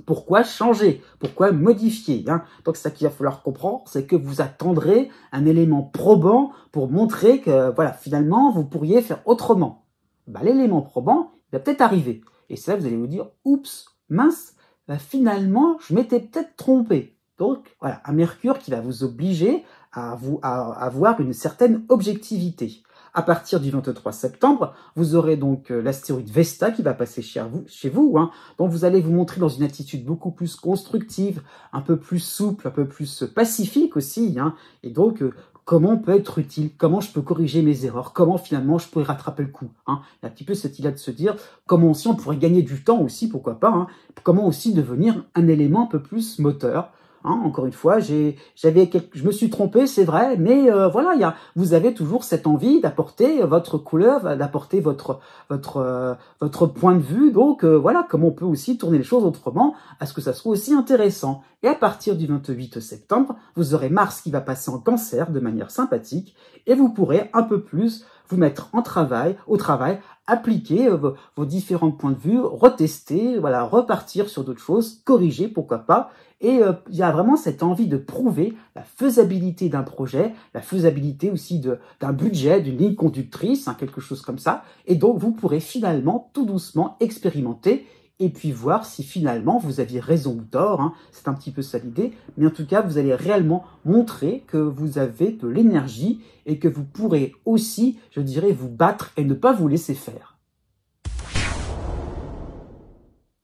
Pourquoi changer? Pourquoi modifier, hein? Donc, ça qu'il va falloir comprendre, c'est que vous attendrez un élément probant pour montrer que, voilà, finalement, vous pourriez faire autrement. Bah, l'élément probant, il va peut-être arriver. Et c'est là, vous allez vous dire, oups, mince, bah, finalement, je m'étais peut-être trompé. Donc, voilà, un Mercure qui va vous obliger à avoir une certaine objectivité. À partir du 23 septembre, vous aurez donc l'astéroïde Vesta qui va passer chez vous, hein. Donc vous allez vous montrer dans une attitude beaucoup plus constructive, un peu plus souple, un peu plus pacifique aussi, hein. Et donc, comment on peut être utile, comment je peux corriger mes erreurs, comment finalement je pourrais rattraper le coup, hein. Il y a un petit peu cette idée de se dire comment aussi on pourrait gagner du temps aussi, pourquoi pas, hein. Comment aussi devenir un élément un peu plus moteur. Hein, encore une fois, je me suis trompé, c'est vrai, mais voilà, vous avez toujours cette envie d'apporter votre couleur, d'apporter votre point de vue. Donc voilà, comment on peut aussi tourner les choses autrement, à ce que ça soit aussi intéressant. Et à partir du 28 septembre, vous aurez Mars qui va passer en Cancer de manière sympathique, et vous pourrez un peu plus vous mettre au travail, appliquer vos différents points de vue, retester, voilà, repartir sur d'autres choses, corriger, pourquoi pas. Et il y a vraiment cette envie de prouver la faisabilité d'un projet, la faisabilité aussi d'un budget, d'une ligne conductrice, hein, quelque chose comme ça. Et donc, vous pourrez finalement, tout doucement, expérimenter et puis voir si finalement vous aviez raison ou tort, hein. C'est un petit peu ça l'idée. Mais en tout cas, vous allez réellement montrer que vous avez de l'énergie et que vous pourrez aussi, je dirais, vous battre et ne pas vous laisser faire.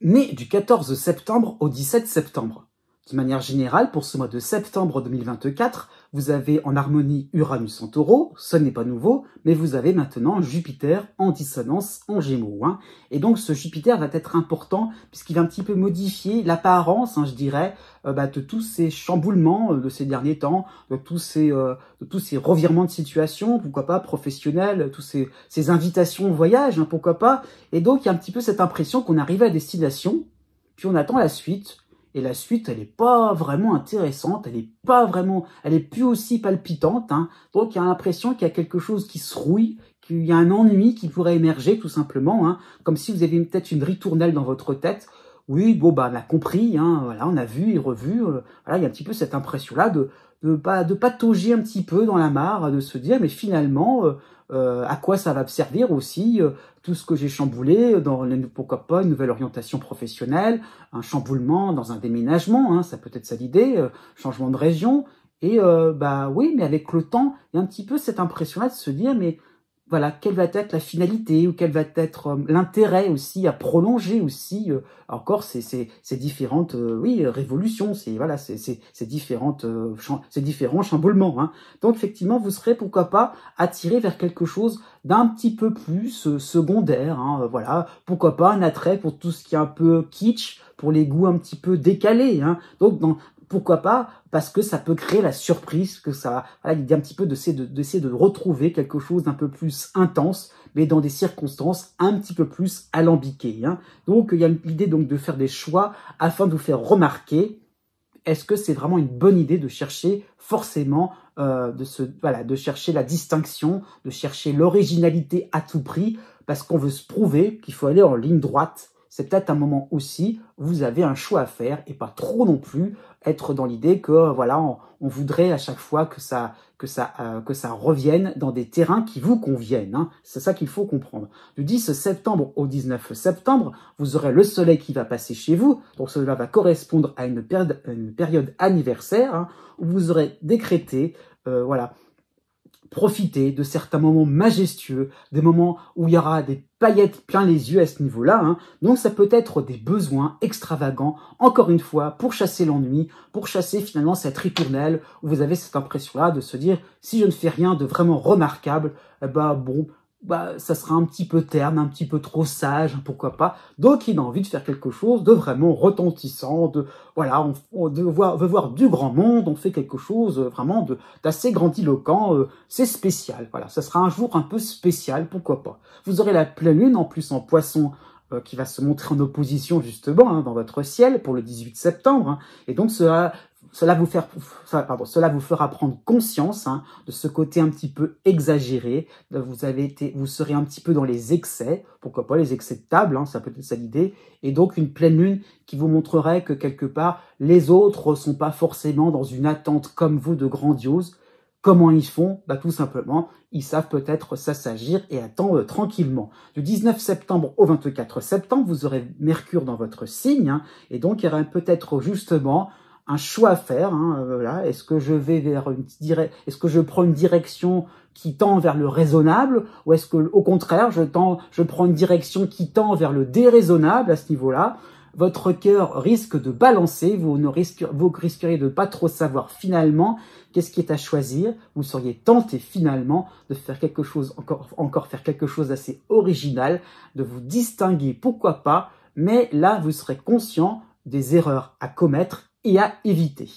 Né du 14 septembre au 17 septembre. De manière générale, pour ce mois de septembre 2024, vous avez en harmonie Uranus en Taureau, ce n'est pas nouveau, mais vous avez maintenant Jupiter en dissonance en Gémeaux, hein. Et donc ce Jupiter va être important puisqu'il va un petit peu modifier l'apparence, hein, je dirais, de tous ces chamboulements de ces derniers temps, de tous ces revirements de situation, pourquoi pas professionnels, tous ces invitations au voyage, hein, pourquoi pas. Et donc il y a un petit peu cette impression qu'on arrive à destination, puis on attend la suite. et la suite, elle est pas vraiment intéressante, elle est plus aussi palpitante, hein. Donc il y a l'impression qu'il y a quelque chose qui se rouille, qu'il y a un ennui qui pourrait émerger tout simplement, hein, comme si vous aviez peut-être une ritournelle dans votre tête. Oui, bon bah on a compris, hein, voilà, on a vu et revu, voilà, il y a un petit peu cette impression-là de patauger un petit peu dans la mare, de se dire mais finalement à quoi ça va me servir aussi tout ce que j'ai chamboulé pourquoi pas une nouvelle orientation professionnelle, un chamboulement dans un déménagement, hein, ça peut être ça l'idée, changement de région. Et bah oui, mais avec le temps, il y a un petit peu cette impression-là de se dire mais voilà, quelle va être la finalité ou quel va être l'intérêt aussi à prolonger aussi encore ces différentes oui révolutions, c'est voilà ces différents chamboulements, hein. Donc effectivement vous serez pourquoi pas attiré vers quelque chose d'un petit peu plus secondaire, hein, voilà, pourquoi pas un attrait pour tout ce qui est un peu kitsch, pour les goûts un petit peu décalés, hein. Donc pourquoi pas, parce que ça peut créer la surprise, que ça, voilà, l'idée un petit peu d'essayer de retrouver quelque chose d'un peu plus intense, mais dans des circonstances un petit peu plus alambiquées, hein. Donc il y a l'idée donc de faire des choix afin de vous faire remarquer. Est-ce que c'est vraiment une bonne idée de chercher forcément, de chercher la distinction, de chercher l'originalité à tout prix, parce qu'on veut se prouver qu'il faut aller en ligne droite. C'est peut-être un moment aussi où vous avez un choix à faire et pas trop non plus être dans l'idée que voilà on voudrait à chaque fois que ça revienne dans des terrains qui vous conviennent, hein. C'est ça qu'il faut comprendre. Du 10 septembre au 19 septembre, vous aurez le soleil qui va passer chez vous, donc cela va correspondre à une période anniversaire, hein, où vous aurez décrété voilà. Profitez de certains moments majestueux, des moments où il y aura des paillettes plein les yeux à ce niveau-là, hein. Donc ça peut être des besoins extravagants, encore une fois, pour chasser l'ennui, pour chasser finalement cette ritournelle, où vous avez cette impression-là de se dire, si je ne fais rien de vraiment remarquable, eh ben bon, ça sera un petit peu terne, un petit peu trop sage, pourquoi pas. Donc il a envie de faire quelque chose de vraiment retentissant, voilà, on veut voir du grand monde, on fait quelque chose vraiment d'assez grandiloquent, c'est spécial, voilà, ça sera un jour un peu spécial, pourquoi pas. Vous aurez la pleine lune, en plus en poisson, qui va se montrer en opposition justement, hein, dans votre ciel pour le 18 septembre, hein, et donc cela vous fera prendre conscience, hein, de ce côté un petit peu exagéré. Vous serez un petit peu dans les excès, pourquoi pas les excès de table, hein, ça peut être ça l'idée, et donc une pleine lune qui vous montrerait que quelque part les autres sont pas forcément dans une attente comme vous de grandiose. Comment ils font? Tout simplement, ils savent peut-être s'assagir et attendre tranquillement. Du 19 septembre au 24 septembre, vous aurez Mercure dans votre signe, hein, et donc il y aura peut-être justement un choix à faire, hein, voilà. Est-ce que est-ce que je prends une direction qui tend vers le raisonnable, ou est-ce que, au contraire, je prends une direction qui tend vers le déraisonnable à ce niveau-là? Votre cœur risque de balancer, vous risqueriez de pas trop savoir finalement qu'est-ce qui est à choisir. Vous seriez tenté finalement de faire quelque chose, encore faire quelque chose d'assez original, de vous distinguer, pourquoi pas, mais là, vous serez conscient des erreurs à commettre et à éviter.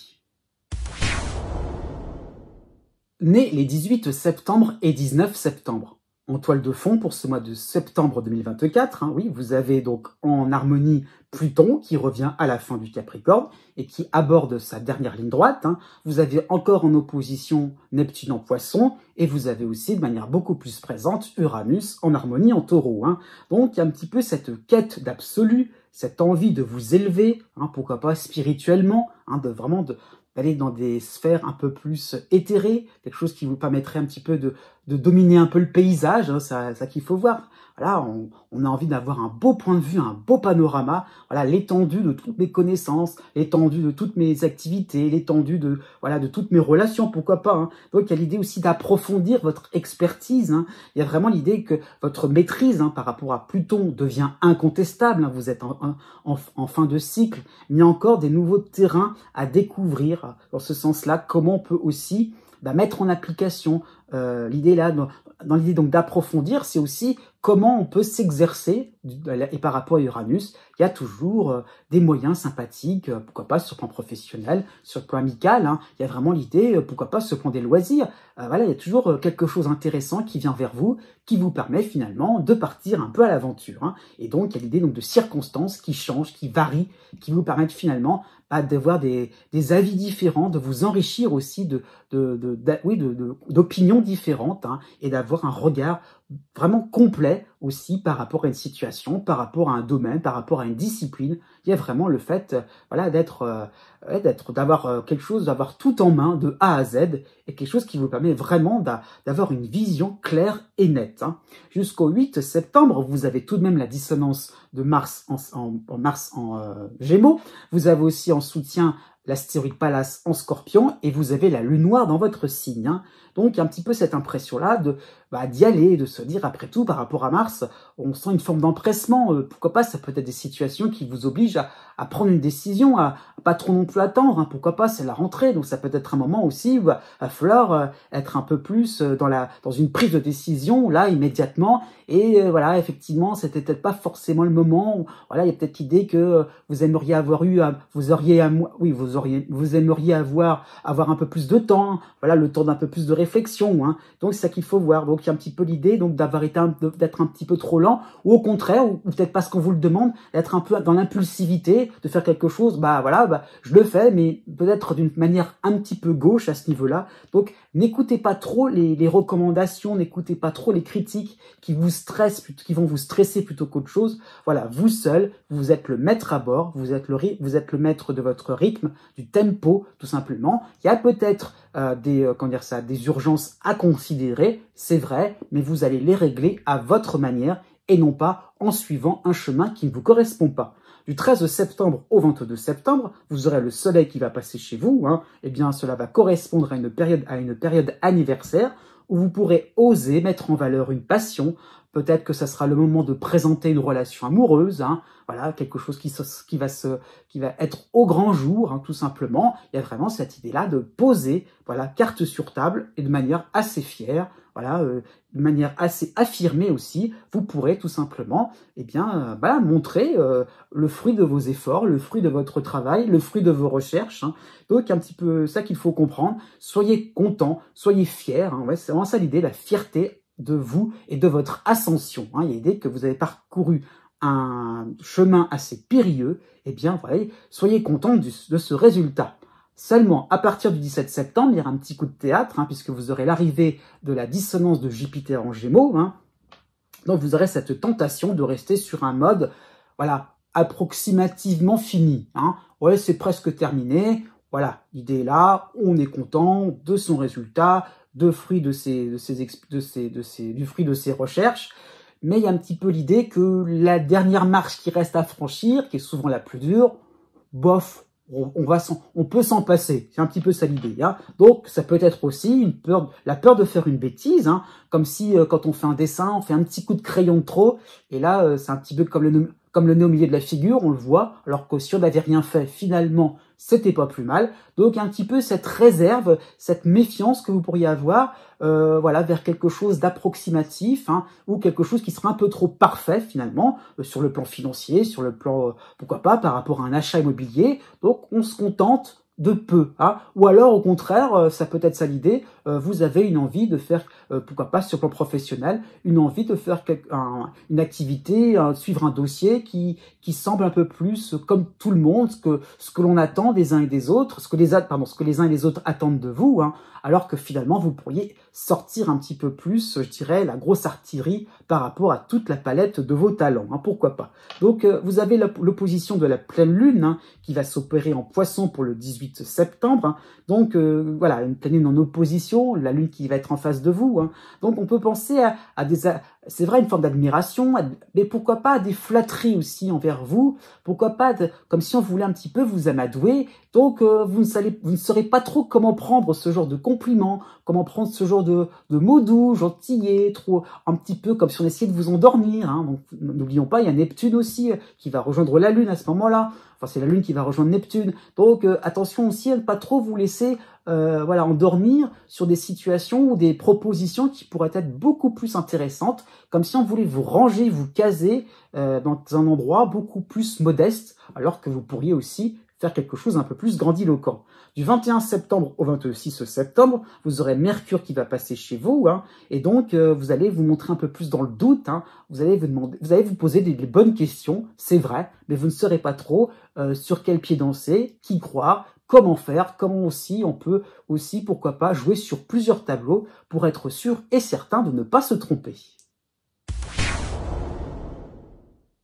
Né les 18 septembre et 19 septembre. En toile de fond pour ce mois de septembre 2024, hein, oui, vous avez donc en harmonie Pluton qui revient à la fin du Capricorne et qui aborde sa dernière ligne droite, hein. Vous avez encore en opposition Neptune en Poisson et vous avez aussi de manière beaucoup plus présente Uranus en harmonie en Taureau, hein. Donc il y a un petit peu cette quête d'absolu, cette envie de vous élever, hein, pourquoi pas spirituellement, hein, d'aller dans des sphères un peu plus éthérées, quelque chose qui vous permettrait un petit peu de dominer un peu le paysage, hein, ça qu'il faut voir. Voilà, on a envie d'avoir un beau point de vue, un beau panorama, voilà, l'étendue de toutes mes connaissances, l'étendue de toutes mes activités, l'étendue de toutes mes relations, pourquoi pas, hein. Donc il y a l'idée aussi d'approfondir votre expertise, hein. Il y a vraiment l'idée que votre maîtrise, hein, par rapport à Pluton devient incontestable, hein. Vous êtes en fin de cycle, mais il y a encore des nouveaux terrains à découvrir. Dans ce sens-là, comment on peut aussi mettre en application l'idée là, dans l'idée donc d'approfondir, c'est aussi comment on peut s'exercer, et par rapport à Uranus, il y a toujours des moyens sympathiques, pourquoi pas sur le plan professionnel, sur le plan amical, hein, il y a vraiment l'idée, pourquoi pas sur le plan des loisirs, voilà, il y a toujours quelque chose d'intéressant qui vient vers vous, qui vous permet finalement de partir un peu à l'aventure, hein. Et donc il y a l'idée donc de circonstances qui changent, qui varient, qui vous permettent finalement d'avoir des avis différents, de vous enrichir aussi d'opinions différentes, hein, et d'avoir un regard vraiment complet aussi par rapport à une situation, par rapport à un domaine, par rapport à une discipline. Il y a vraiment le fait, voilà, d'avoir quelque chose, d'avoir tout en main de A à Z, et quelque chose qui vous permet vraiment d'avoir une vision claire et nette, hein. Jusqu'au 8 septembre, vous avez tout de même la dissonance de Mars en Gémeaux. Vous avez aussi en soutien l'astéroïde Pallas en Scorpion, et vous avez la lune noire dans votre signe, hein. Donc, il y a un petit peu cette impression-là d'y aller, de se dire, après tout, par rapport à Mars, on sent une forme d'empressement. Pourquoi pas, ça peut être des situations qui vous obligent à prendre une décision, à pas trop non plus attendre, hein. Pourquoi pas, c'est la rentrée, donc ça peut être un moment aussi où il va falloir être un peu plus dans une prise de décision, là, immédiatement. Et voilà, effectivement, c'était peut-être pas forcément le moment où, voilà, il y a peut-être l'idée que vous aimeriez avoir vous aimeriez avoir un peu plus de temps, hein. Voilà, le temps d'un peu plus de réflexion, hein. Donc c'est ça qu'il faut voir. Donc il y a un petit peu l'idée donc d'être un petit peu trop lent, ou au contraire, ou peut-être parce qu'on vous le demande, d'être un peu dans l'impulsivité, de faire quelque chose, je le fais, mais peut-être d'une manière un petit peu gauche à ce niveau-là. Donc n'écoutez pas trop les recommandations, n'écoutez pas trop les critiques qui vont vous stresser plutôt qu'autre chose. Voilà, vous seul, vous êtes le maître à bord, vous êtes le maître de votre rythme, du tempo, tout simplement. Il y a peut-être des urgences à considérer, c'est vrai, mais vous allez les régler à votre manière et non pas en suivant un chemin qui ne vous correspond pas. Du 13 septembre au 22 septembre, vous aurez le soleil qui va passer chez vous, hein. Eh bien, cela va correspondre à une période anniversaire où vous pourrez oser mettre en valeur une passion. Peut-être que ça sera le moment de présenter une relation amoureuse, hein. Voilà, quelque chose qui va être au grand jour, hein, tout simplement. Il y a vraiment cette idée-là de poser, voilà, carte sur table, et de manière assez fière, voilà, de manière assez affirmée aussi, vous pourrez tout simplement, montrer le fruit de vos efforts, le fruit de votre travail, le fruit de vos recherches, hein. Donc un petit peu ça qu'il faut comprendre. Soyez contents, soyez fiers, hein. Ouais, c'est vraiment ça l'idée, la fierté de vous et de votre ascension, hein. Il y a l'idée que vous avez parcouru un chemin assez périlleux, eh bien, voilà, soyez contents de ce résultat. Seulement, à partir du 17 septembre, il y aura un petit coup de théâtre, hein, puisque vous aurez l'arrivée de la dissonance de Jupiter en Gémeaux, hein. Donc, vous aurez cette tentation de rester sur un mode, voilà, approximativement fini, hein. Ouais, c'est presque terminé. Voilà, l'idée est là, on est content de son résultat, du fruit de ses recherches. Mais il y a un petit peu l'idée que la dernière marche qui reste à franchir, qui est souvent la plus dure, bof, on peut s'en passer. C'est un petit peu ça l'idée, hein. Donc, ça peut être aussi la peur de faire une bêtise, hein. Comme si, quand on fait un dessin, on fait un petit coup de crayon de trop, et là, c'est un petit peu comme le nez au milieu de la figure, on le voit, alors que si on n'avait rien fait, finalement, c'était pas plus mal. Donc, un petit peu cette réserve, cette méfiance que vous pourriez avoir, voilà, vers quelque chose d'approximatif, hein, ou quelque chose qui sera un peu trop parfait, finalement, sur le plan financier, sur le plan, pourquoi pas, par rapport à un achat immobilier. Donc, on se contente de peu, hein. Ou alors au contraire, ça peut être ça l'idée, vous avez une envie de faire, pourquoi pas sur le plan professionnel, une envie de faire une activité, suivre un dossier qui semble un peu plus comme tout le monde, ce que l'on attend des uns et des autres, ce que les uns et les autres attendent de vous, hein, alors que finalement vous pourriez sortir un petit peu plus, je dirais, la grosse artillerie par rapport à toute la palette de vos talents, hein, pourquoi pas. Donc vous avez l'opposition de la pleine lune, hein, qui va s'opérer en Poisson pour le 18 septembre, hein. Donc voilà, une pleine lune en opposition, la lune qui va être en face de vous, hein. Donc on peut penser c'est vrai, une forme d'admiration, mais pourquoi pas à des flatteries aussi envers vous, pourquoi pas, comme si on voulait un petit peu vous amadouer. Donc vous ne saurez pas trop comment prendre ce genre de compliments, comment prendre ce genre de mots doux, gentillés, trop, un petit peu comme si on essayait de vous endormir, hein. Donc n'oublions pas, il y a Neptune aussi qui va rejoindre la Lune à ce moment-là. Enfin, c'est la Lune qui va rejoindre Neptune. Donc attention aussi à ne pas trop vous laisser voilà, endormir sur des situations ou des propositions qui pourraient être beaucoup plus intéressantes, comme si on voulait vous ranger, vous caser dans un endroit beaucoup plus modeste, alors que vous pourriez aussi faire quelque chose un peu plus grandiloquent. Du 21 septembre au 26 septembre, vous aurez Mercure qui va passer chez vous, hein, et donc vous allez vous montrer un peu plus dans le doute, hein, vous allez vous poser des bonnes questions, c'est vrai, mais vous ne saurez pas trop sur quel pied danser, qui croire, comment faire, comment aussi on peut aussi, pourquoi pas, jouer sur plusieurs tableaux pour être sûr et certain de ne pas se tromper.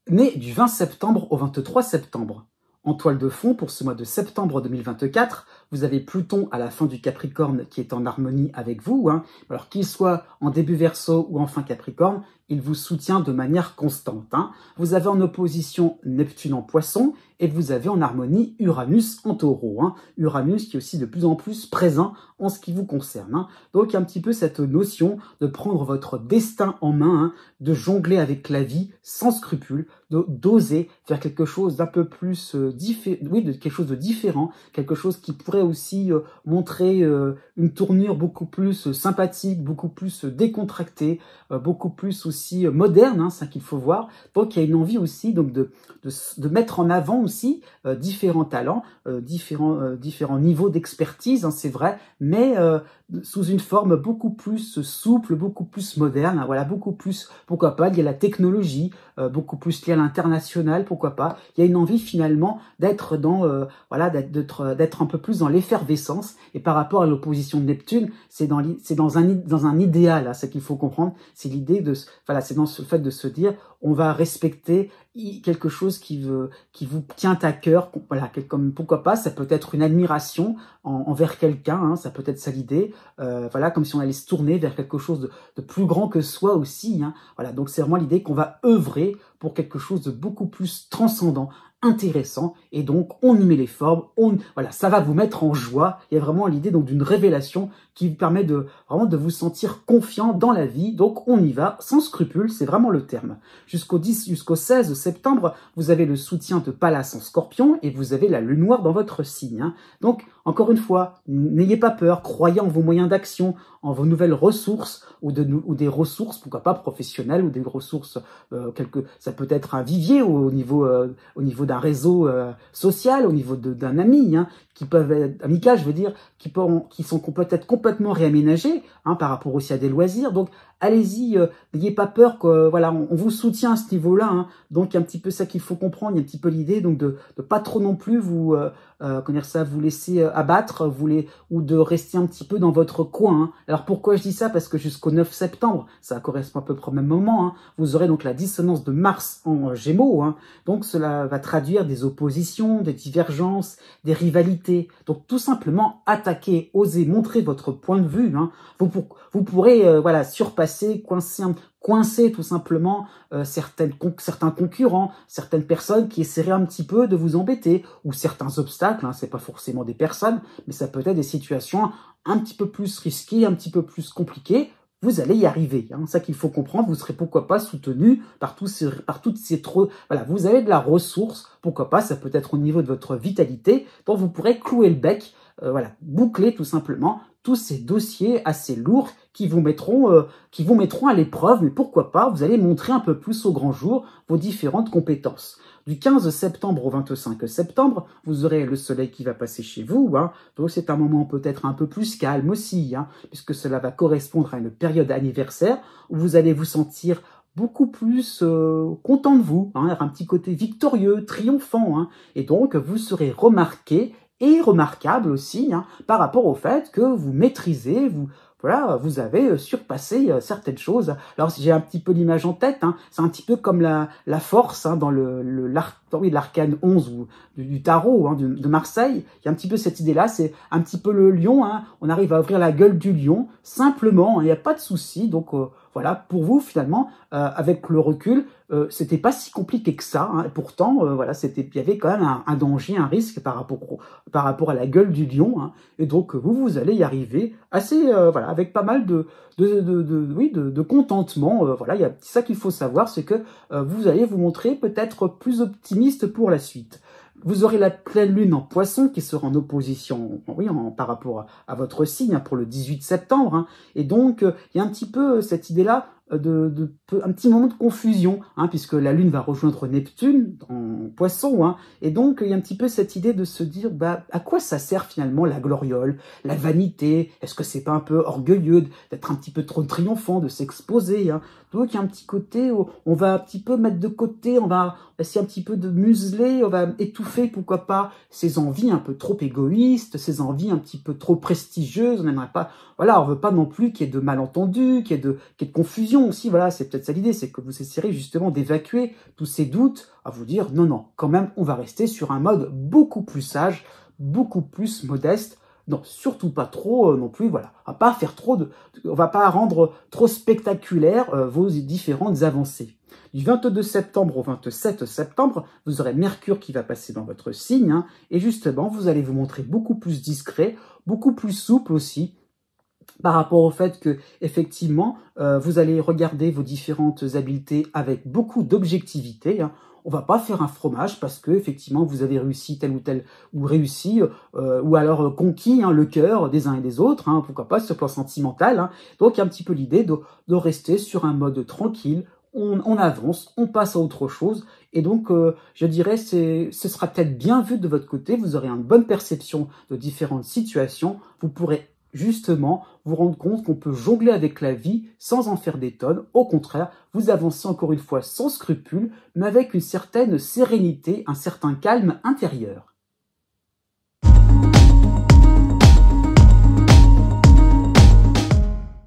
Né du 20 septembre au 23 septembre. En toile de fond, pour ce mois de septembre 2024, vous avez Pluton à la fin du Capricorne qui est en harmonie avec vous. Hein. Alors qu'il soit en début Verseau ou en fin Capricorne, il vous soutient de manière constante. Hein. Vous avez en opposition Neptune en Poisson et vous avez en harmonie Uranus en Taureau. Hein. Uranus qui est aussi de plus en plus présent en ce qui vous concerne. Hein. Donc il y a un petit peu cette notion de prendre votre destin en main, hein, de jongler avec la vie sans scrupule, d'oser faire quelque chose d'un peu plus quelque chose de différent, quelque chose qui pourrait aussi montrer une tournure beaucoup plus sympathique, beaucoup plus décontractée, beaucoup plus aussi moderne, hein, c'est ça qu'il faut voir. Donc il y a une envie aussi donc de mettre en avant aussi différents talents, différents niveaux d'expertise, hein, c'est vrai, mais sous une forme beaucoup plus souple, beaucoup plus moderne, hein, voilà, beaucoup plus, pourquoi pas, il y a la technologie, beaucoup plus liée à l'international, pourquoi pas, il y a une envie finalement d'être dans, voilà, d'être un peu plus dans l'effervescence, et par rapport à l'opposition de Neptune, c'est dans un idéal, là, c'est qu'il faut comprendre, c'est l'idée de, voilà, c'est dans le fait de se dire, on va respecter quelque chose qui vous tient à cœur, voilà, comme pourquoi pas, ça peut être une admiration envers quelqu'un, hein, ça peut être ça l'idée, voilà, comme si on allait se tourner vers quelque chose de plus grand que soi aussi, hein, voilà, donc c'est vraiment l'idée qu'on va œuvrer pour quelque chose de beaucoup plus transcendant, intéressant, et donc on y met les formes, voilà, ça va vous mettre en joie. Il y a vraiment l'idée donc d'une révélation qui vous permet vraiment de vous sentir confiant dans la vie. Donc on y va sans scrupule, c'est vraiment le terme. Jusqu'au 16 septembre, vous avez le soutien de Pallas en Scorpion et vous avez la lune noire dans votre signe. Hein. Donc encore une fois, n'ayez pas peur, croyez en vos moyens d'action, en vos nouvelles ressources ou des ressources, pourquoi pas professionnelles ou des ressources ça peut être un vivier au niveau d'un réseau social, au niveau d'un ami, hein, qui peuvent être amical, je veux dire, qui sont peut-être complètement réaménagés, hein, par rapport aussi à des loisirs. Donc allez-y, n'ayez pas peur que voilà, on vous soutient à ce niveau-là. Hein. Donc il y a un petit peu ça qu'il faut comprendre, il y a un petit peu l'idée donc de pas trop non plus vous vous laisser abattre, ou de rester un petit peu dans votre coin. Hein. Alors pourquoi je dis ça? Parce que jusqu'au 9 septembre, ça correspond à peu près au même moment, hein, vous aurez donc la dissonance de Mars en Gémeaux. Hein. Donc cela va traduire des oppositions, des divergences, des rivalités. Donc tout simplement attaquer, oser montrer votre point de vue. Hein. Vous pourrez voilà, surpasser, coincer tout simplement certains concurrents, certaines personnes qui essaieraient un petit peu de vous embêter, ou certains obstacles, hein, c'est pas forcément des personnes, mais ça peut être des situations un petit peu plus risquées, un petit peu plus compliquées. Vous allez y arriver, hein, ça qu'il faut comprendre, vous serez pourquoi pas soutenu par voilà, vous avez de la ressource, pourquoi pas, ça peut être au niveau de votre vitalité, donc vous pourrez clouer le bec, voilà, boucler tout simplement tous ces dossiers assez lourds qui vous mettront à l'épreuve, mais pourquoi pas, vous allez montrer un peu plus au grand jour vos différentes compétences. Du 15 septembre au 25 septembre, vous aurez le soleil qui va passer chez vous, hein, donc c'est un moment peut-être un peu plus calme aussi, hein, puisque cela va correspondre à une période anniversaire où vous allez vous sentir beaucoup plus content de vous, hein, un petit côté victorieux, triomphant, hein, et donc vous serez remarqué et remarquable aussi, hein, par rapport au fait que vous maîtrisez, voilà, vous avez surpassé certaines choses. Alors j'ai un petit peu l'image en tête, hein, c'est un petit peu comme la force, hein, dans l'arcane 11 ou du tarot, hein, de Marseille. Il y a un petit peu cette idée-là, c'est un petit peu le lion, hein, on arrive à ouvrir la gueule du lion, simplement, il n'y a pas de souci. Donc voilà, pour vous finalement, avec le recul, c'était pas si compliqué que ça, hein, et pourtant, voilà, il y avait quand même un danger, un risque par rapport à la gueule du lion, hein, et donc vous allez y arriver assez, voilà, avec pas mal de contentement, voilà, c'est ça qu'il faut savoir, c'est que vous allez vous montrer peut-être plus optimiste pour la suite. Vous aurez la pleine lune en Poisson qui sera en opposition, oui, par rapport à votre signe, hein, pour le 18 septembre. Hein. Et donc, il y a un petit peu cette idée-là un petit moment de confusion, hein, puisque la Lune va rejoindre Neptune en Poisson, hein, et donc il y a un petit peu cette idée de se dire, bah, à quoi ça sert finalement la gloriole, la vanité? Est-ce que c'est pas un peu orgueilleux d'être un petit peu trop triomphant, de s'exposer, hein? Donc il y a un petit côté où on va un petit peu mettre de côté, on va essayer un petit peu de museler, on va étouffer, pourquoi pas, ces envies un peu trop égoïstes, ces envies un petit peu trop prestigieuses. On n'aimerait pas, voilà, on veut pas non plus qu'il y ait de malentendus, qu'il y ait de confusion aussi. Voilà, c'est peut-être ça l'idée, c'est que vous essayerez justement d'évacuer tous ces doutes, à vous dire non, non, quand même, on va rester sur un mode beaucoup plus sage, beaucoup plus modeste. Non, surtout pas trop non plus, voilà. On va pas faire on va pas rendre trop spectaculaire vos différentes avancées. Du 22 septembre au 27 septembre, vous aurez Mercure qui va passer dans votre signe, hein, et justement, vous allez vous montrer beaucoup plus discret, beaucoup plus souple aussi, par rapport au fait que, effectivement, vous allez regarder vos différentes habiletés avec beaucoup d'objectivité, hein. On va pas faire un fromage parce que effectivement vous avez réussi tel ou tel ou réussi ou alors conquis, hein, le cœur des uns et des autres, hein, pourquoi pas sur le plan sentimental, hein. Donc il y a un petit peu l'idée de rester sur un mode tranquille, on avance, on passe à autre chose et donc je dirais ce sera peut-être bien vu de votre côté, vous aurez une bonne perception de différentes situations, vous pourrez justement vous rendre compte qu'on peut jongler avec la vie sans en faire des tonnes. Au contraire, vous avancez encore une fois sans scrupule, mais avec une certaine sérénité, un certain calme intérieur.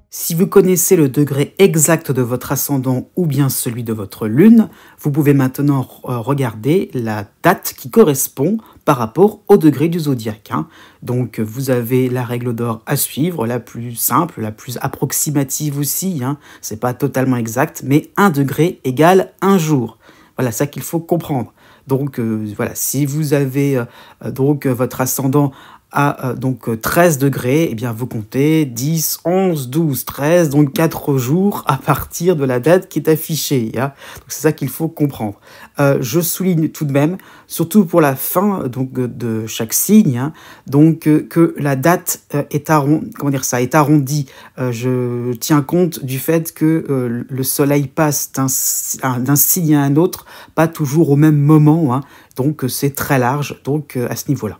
Si vous connaissez le degré exact de votre ascendant ou bien celui de votre lune, vous pouvez maintenant regarder la date qui correspond par rapport au degré du zodiaque, hein. Donc vous avez la règle d'or à suivre, la plus simple, la plus approximative aussi, hein. C'est pas totalement exact, mais 1 degré égale 1 jour. Voilà, ça qu'il faut comprendre. Donc voilà, si vous avez votre ascendant à donc 13 degrés, eh bien vous comptez 10, 11, 12, 13, donc 4 jours à partir de la date qui est affichée, hein. Donc c'est ça qu'il faut comprendre. Je souligne tout de même, surtout pour la fin donc de chaque signe, hein, donc que la date est arrondie. Je tiens compte du fait que le soleil passe d'un signe à un autre, pas toujours au même moment, hein, donc c'est très large donc à ce niveau-là.